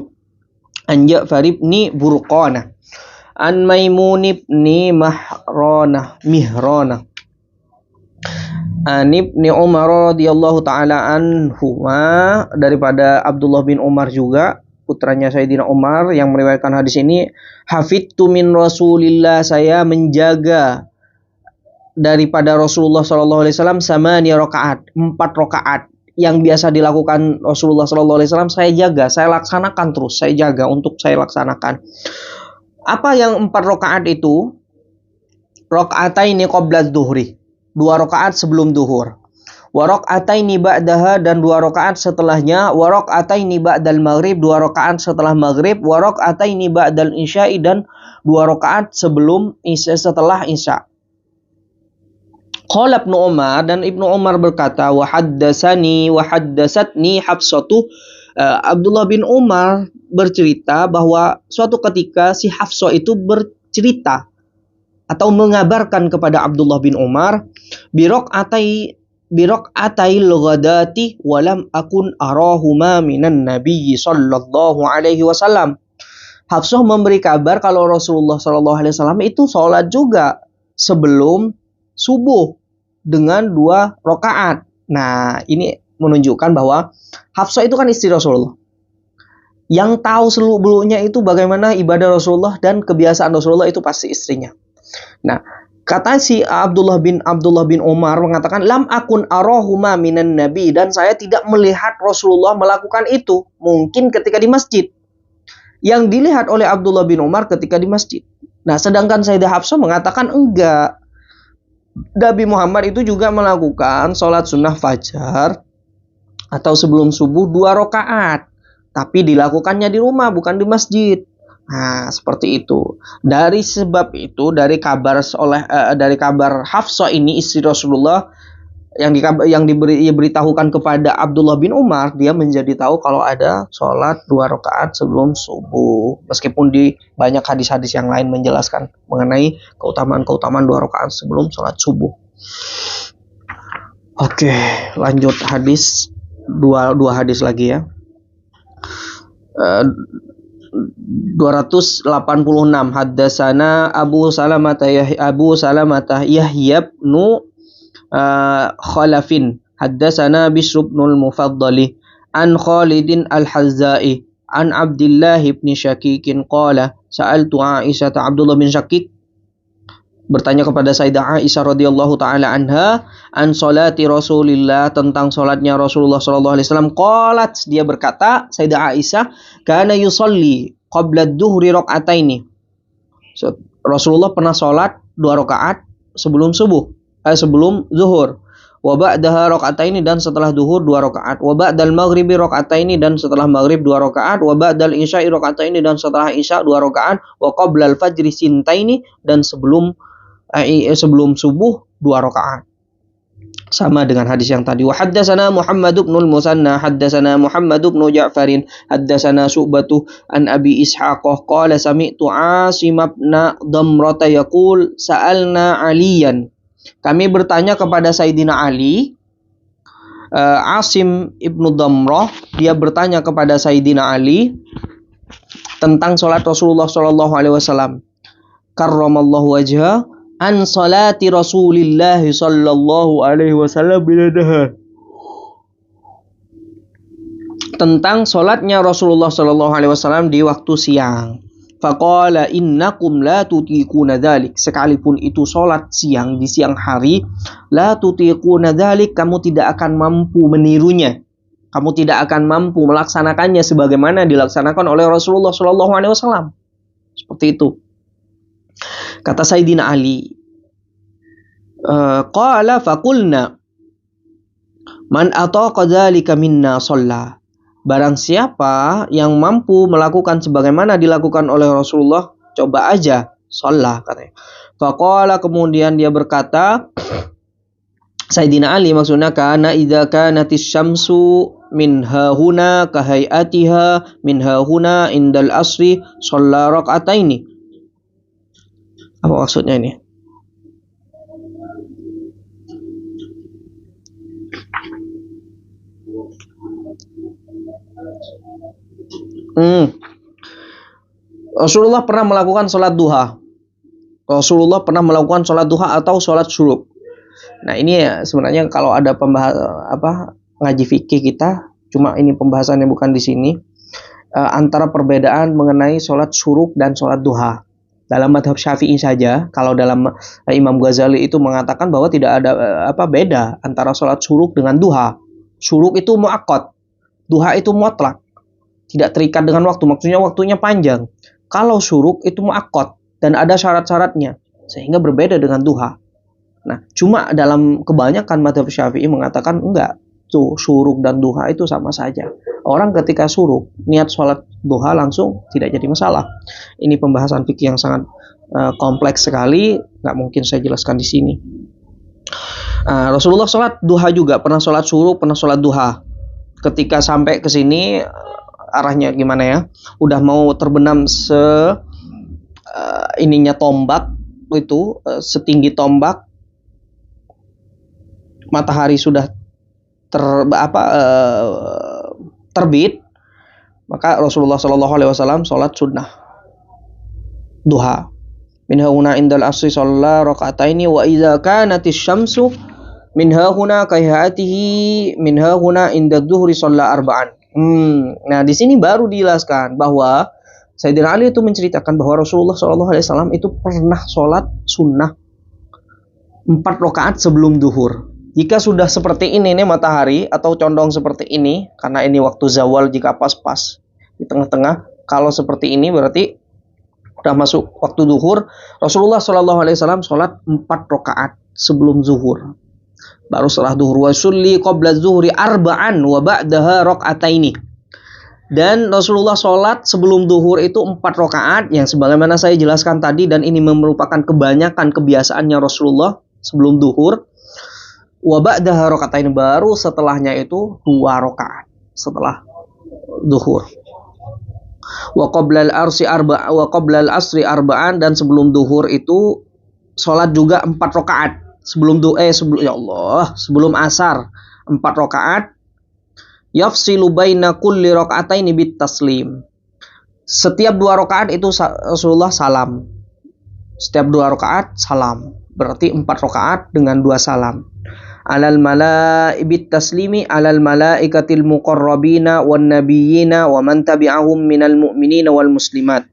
an Ja'far bin Burqanah an Maimun bin Mihrana an Ibnu Umar radhiyallahu taala anhuma, daripada Abdullah bin Umar juga, putranya Sayyidina Umar, yang meriwayatkan hadis ini, hafidtu min Rasulillah, saya menjaga daripada Rasulullah sallallahu alaihi wasallam 8 rakaat, 4 rakaat yang biasa dilakukan Rasulullah sallallahu alaihi wasallam, saya jaga, saya laksanakan terus, saya jaga untuk saya laksanakan. Apa yang 4 rakaat itu? Rakaataini qabla dzuhri, 2 rakaat sebelum duhur. Wa raka'ataini ba'daha, dan 2 rakaat setelahnya. Wa raka'ataini ba'dal maghrib, 2 rakaat setelah maghrib. Wa raka'ataini ba'dal isya'i, dan 2 rakaat sebelum isya, setelah isya. Qala Ibnu Umar, dan Ibnu Umar berkata, wa haddatsatni Hafsatu, Abdullah bin Umar bercerita bahwa suatu ketika si Hafsah itu bercerita atau mengabarkan kepada Abdullah bin Umar, birok atai biraq'atail ghadati walam akun arahuma minan nabiyyi sallallahu alaihi wasallam. Hafsah memberi kabar kalau Rasulullah sallallahu alaihi wasallam itu sholat juga sebelum subuh dengan 2 rakaat. Nah, ini menunjukkan bahwa Hafsah itu kan istri Rasulullah. Yang tahu seluk-beluknya itu bagaimana ibadah Rasulullah dan kebiasaan Rasulullah itu pasti istrinya. Nah, kata si Abdullah bin Umar mengatakan lam akun arahuma minan nabi, dan saya tidak melihat Rasulullah melakukan itu, mungkin ketika di masjid. Yang dilihat oleh Abdullah bin Umar ketika di masjid. Nah, sedangkan Sayyidah Hafsah mengatakan enggak. Nabi Muhammad itu juga melakukan sholat sunnah fajar atau sebelum subuh 2 rakaat. Tapi dilakukannya di rumah, bukan di masjid. Nah, seperti itu. Dari sebab itu, dari kabar Hafsah ini istri Rasulullah yang diberitahukan kepada Abdullah bin Umar, dia menjadi tahu kalau ada sholat 2 rakaat sebelum subuh. Meskipun di banyak hadis-hadis yang lain menjelaskan mengenai keutamaan 2 rakaat sebelum sholat subuh. Oke, lanjut hadis dua hadis lagi ya. 286 Haddasana Abu Salamah Yahya bin Khalafin Haddasana Bishr bin al-Mufaddali an Khalidin al-Hazzai an Abdullah bin Syakikin qala sa'altu Aisyah. Abdullah bin Syakik bertanya kepada Sayyidah Aisyah radhiyallahu taala anha an salati Rasulillah, tentang salatnya Rasulullah sallallahu alaihi wasallam. Qalat, dia berkata, Sayyidah Aisyah, kana yusalli qabla adh-dhuhri rak'ataini. Rasulullah pernah salat 2 rakaat sebelum zuhur. Wa ba'daha rak'ataini, dan setelah zuhur 2 rakaat. Wa ba'dal maghribi rak'ataini, dan setelah maghrib 2 rakaat. Wa ba'dal isya'i rak'ataini, dan setelah isya 2 rakaat. Wa qabla al-fajri sintaini, dan sebelum subuh 2 rakaat. Sama dengan hadis yang tadi. Wa haddatsana Muhammad bin al-Musanna haddatsana Muhammad bin Ja'farin haddatsana Syu'batu an Abi Ishaq qala sami'tu Asim bin Damrah yaqul sa'alna Aliyan. Kami bertanya kepada Sayyidina Ali. Asim ibnu Damrah, dia bertanya kepada Sayyidina Ali tentang salat Rasulullah sallallahu alaihi wasallam. Karramallahu wajha an salati Rasulillah sallallahu alaihi wasallam bila dahar. Tentang salatnya Rasulullah sallallahu alaihi wasallam di waktu siang. Faqala innakum la tutiquna dzalik, sekalipun itu salat siang di siang hari, la tutiquna dzalik, kamu tidak akan mampu menirunya. Kamu tidak akan mampu melaksanakannya sebagaimana dilaksanakan oleh Rasulullah sallallahu alaihi wasallam. Seperti itu. Kata Sayyidina Ali, qala faqulna man ataqa dzalika minna shalla. Barang siapa yang mampu melakukan sebagaimana dilakukan oleh Rasulullah, coba aja shalla, katanya. Faqala, kemudian dia berkata, Sayyidina Ali maksudnya, kana idza kanatis syamsu min hahuna kahayatiha min hahuna indal asri shalla rak'ataini. Apa maksudnya ini? Rasulullah pernah melakukan sholat duha. Rasulullah pernah melakukan sholat duha atau sholat syuruk. Nah, ini ya sebenarnya kalau ada ngaji fikih kita, cuma ini pembahasannya bukan di sini. Antara perbedaan mengenai sholat syuruk dan sholat duha. Dalam madhab Syafi'i saja, kalau dalam Imam Ghazali itu mengatakan bahwa tidak ada beda antara sholat syuruk dengan duha. Syuruk itu muakkad, duha itu mutlak, tidak terikat dengan waktu, maksudnya waktunya panjang. Kalau syuruk itu muakkad dan ada syarat-syaratnya, sehingga berbeda dengan duha. Nah, cuma dalam kebanyakan madhab Syafi'i mengatakan enggak, tuh syuruk dan duha itu sama saja. Orang ketika syuruk niat sholat duha langsung tidak jadi masalah. Ini pembahasan fikih yang sangat kompleks sekali, nggak mungkin saya jelaskan di sini. Rasulullah sholat duha juga, pernah sholat syuruk, pernah sholat duha. Ketika sampai ke sini arahnya gimana ya? Udah mau terbenam ininya tombak itu, setinggi tombak. matahari sudah terbit, maka Rasulullah Shallallahu Alaihi Wasallam sholat sunnah duha. Min hauna indal asri shalla rakaataini wa idza kanatis syamsu min hauna kayhatihi min hauna indad dhuhri shalla arba'an. Nah di sini baru dijelaskan bahwa Sayyidina Ali itu menceritakan bahwa Rasulullah Shallallahu Alaihi Wasallam itu pernah sholat sunnah 4 rakaat sebelum duhur. Jika sudah seperti ini nih matahari atau condong seperti ini, karena ini waktu zawal, jika pas-pas di tengah-tengah, kalau seperti ini berarti udah masuk waktu duhur. Rasulullah Shallallahu Alaihi Wasallam sholat 4 rakaat sebelum zuhur. Baru setelah duhur, wa sulli qabla zuhri arba'an wa ba'daha raka'ataini. Dan Rasulullah sholat sebelum duhur itu 4 rakaat yang sebagaimana saya jelaskan tadi, dan ini merupakan kebanyakan kebiasaannya Rasulullah sebelum duhur. Wa ba'daha raka'ataini, baru setelahnya itu 2 rakaat setelah duhur. Wa qablal asri arba'an, dan sebelum duhur itu sholat juga 4 rakaat sebelum asar 4 rakaat. Yafsilu baina kulli raka'ataini bit taslim. Setiap 2 rakaat itu Rasulullah salam. Setiap 2 rakaat salam. Berarti 4 rakaat dengan 2 salam. Alal malaibit taslimi alal malaikatil muqarrabina wan nabiyina wa man tabi'ahum minal mu'minina wal muslimat.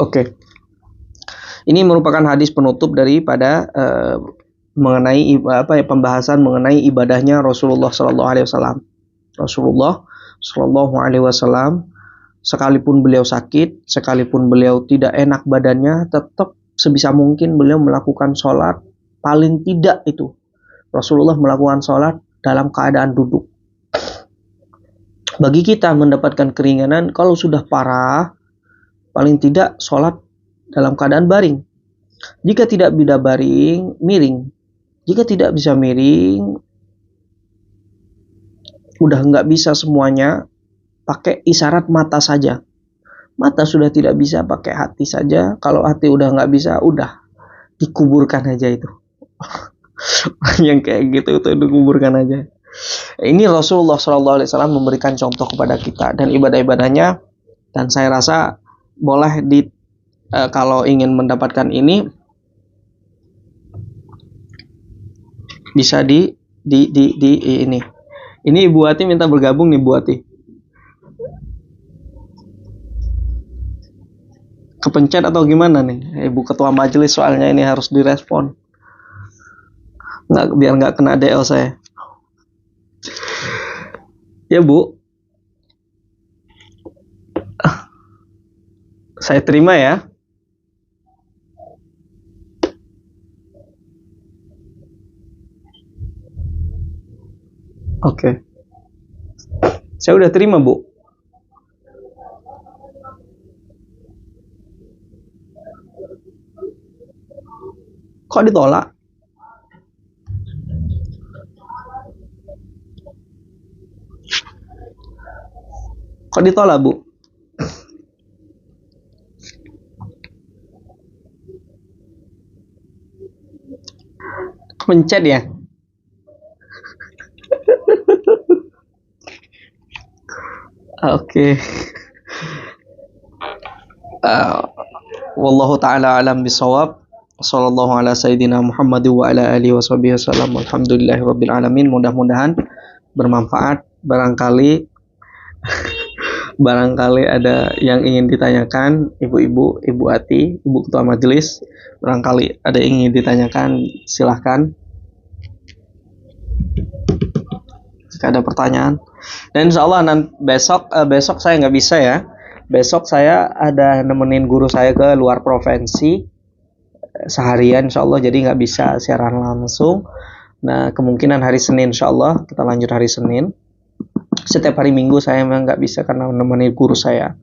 Oke. Ini merupakan hadis penutup daripada mengenai pembahasan mengenai ibadahnya Rasulullah Sallallahu Alaihi Wasallam. Rasulullah Sallallahu Alaihi Wasallam, sekalipun beliau sakit, sekalipun beliau tidak enak badannya, tetap sebisa mungkin beliau melakukan sholat. Paling tidak itu Rasulullah melakukan sholat dalam keadaan duduk. Bagi kita mendapatkan keringanan, kalau sudah parah, paling tidak sholat dalam keadaan baring. Jika tidak bisa baring, miring. Jika tidak bisa miring, udah nggak bisa semuanya, pakai isyarat mata saja. Mata sudah tidak bisa, pakai hati saja. Kalau hati udah nggak bisa, udah dikuburkan aja itu. Yang kayak gitu itu dikuburkan aja. Ini Rasulullah SAW memberikan contoh kepada kita dan ibadah-ibadahnya, dan saya rasa boleh kalau ingin mendapatkan ini bisa di ini. Ini Ibu Ati minta bergabung nih, Bu Ati. Kepencet atau gimana nih? Ibu Ketua Majelis, soalnya ini harus direspon. Biar nggak kena DL saya. Ya Bu. Saya terima ya. Oke. Saya udah terima, Bu. Kok ditolak? Kok ditolak, Bu? Pencet ya? Oke. Wallahu ta'ala alam bisawab. Sallallahu ala sayyidina Muhammad wa ala alihi washabihi wasallam. Alhamdulillahirabbil alamin. Mudah-mudahan bermanfaat. Barangkali ada yang ingin ditanyakan, ibu-ibu, Ibu Ati, Ibu Ketua Majelis, barangkali ada yang ingin ditanyakan, silahkan. Jika ada pertanyaan. Dan insya Allah besok saya nggak bisa ya. Besok saya ada nemenin guru saya ke luar provinsi seharian insya Allah, jadi nggak bisa siaran langsung. Nah kemungkinan hari Senin insya Allah kita lanjut hari Senin. Setiap hari Minggu saya memang nggak bisa karena nemenin guru saya.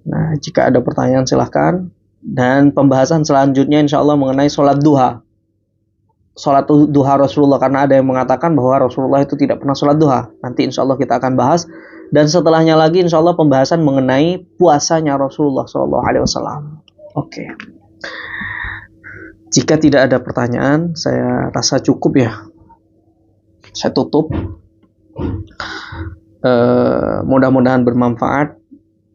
Nah jika ada pertanyaan silahkan. Dan pembahasan selanjutnya insya Allah mengenai sholat duha. sholat duha Rasulullah, karena ada yang mengatakan bahwa Rasulullah itu tidak pernah sholat duha. Nanti insya Allah kita akan bahas. Dan setelahnya lagi insya Allah pembahasan mengenai puasanya Rasulullah SAW. Oke. Jika tidak ada pertanyaan, saya rasa cukup ya. Saya tutup. Mudah-mudahan bermanfaat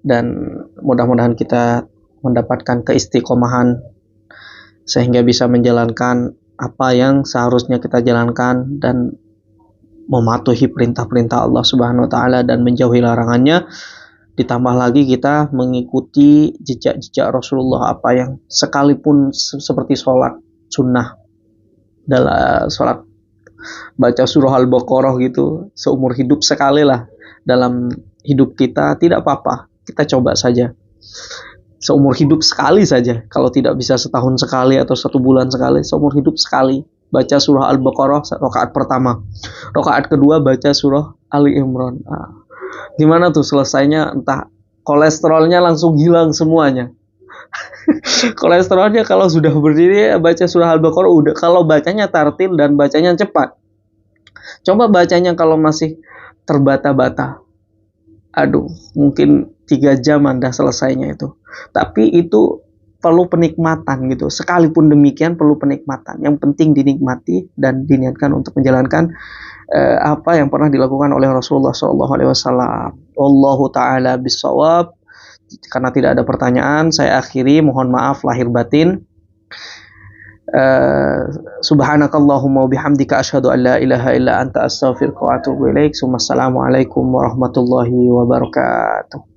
dan mudah-mudahan kita mendapatkan keistiqomahan sehingga bisa menjalankan apa yang seharusnya kita jalankan dan mematuhi perintah-perintah Allah Subhanahu wa taala dan menjauhi larangannya. Ditambah lagi kita mengikuti jejak-jejak Rasulullah, apa yang sekalipun seperti sholat sunnah, dalam sholat baca surah Al-Baqarah gitu seumur hidup sekali lah dalam hidup kita, tidak apa-apa, kita coba saja seumur hidup sekali saja. Kalau tidak bisa setahun sekali atau 1 bulan sekali, seumur hidup sekali baca surah Al-Baqarah rakaat pertama, rakaat kedua baca surah Ali Imran. Gimana tuh selesainya? Entah kolesterolnya langsung hilang semuanya. Kolesterolnya kalau sudah berdiri baca surah Al-Baqarah udah, kalau bacanya tartil dan bacanya cepat. Coba bacanya kalau masih terbata-bata, aduh, mungkin 3 jam Anda selesainya itu. Tapi itu perlu penikmatan gitu. Sekalipun demikian perlu penikmatan. Yang penting dinikmati dan diniatkan untuk menjalankan apa yang pernah dilakukan oleh Rasulullah SAW. Wallahu ta'ala bissawab. Karena tidak ada pertanyaan, saya akhiri. Mohon maaf lahir batin. Subhanakallahumma bihamdika asyhadu an la ilaha illa anta astaghfiruka wa atubu ilaik. Assalamualaikum warahmatullahi wabarakatuh.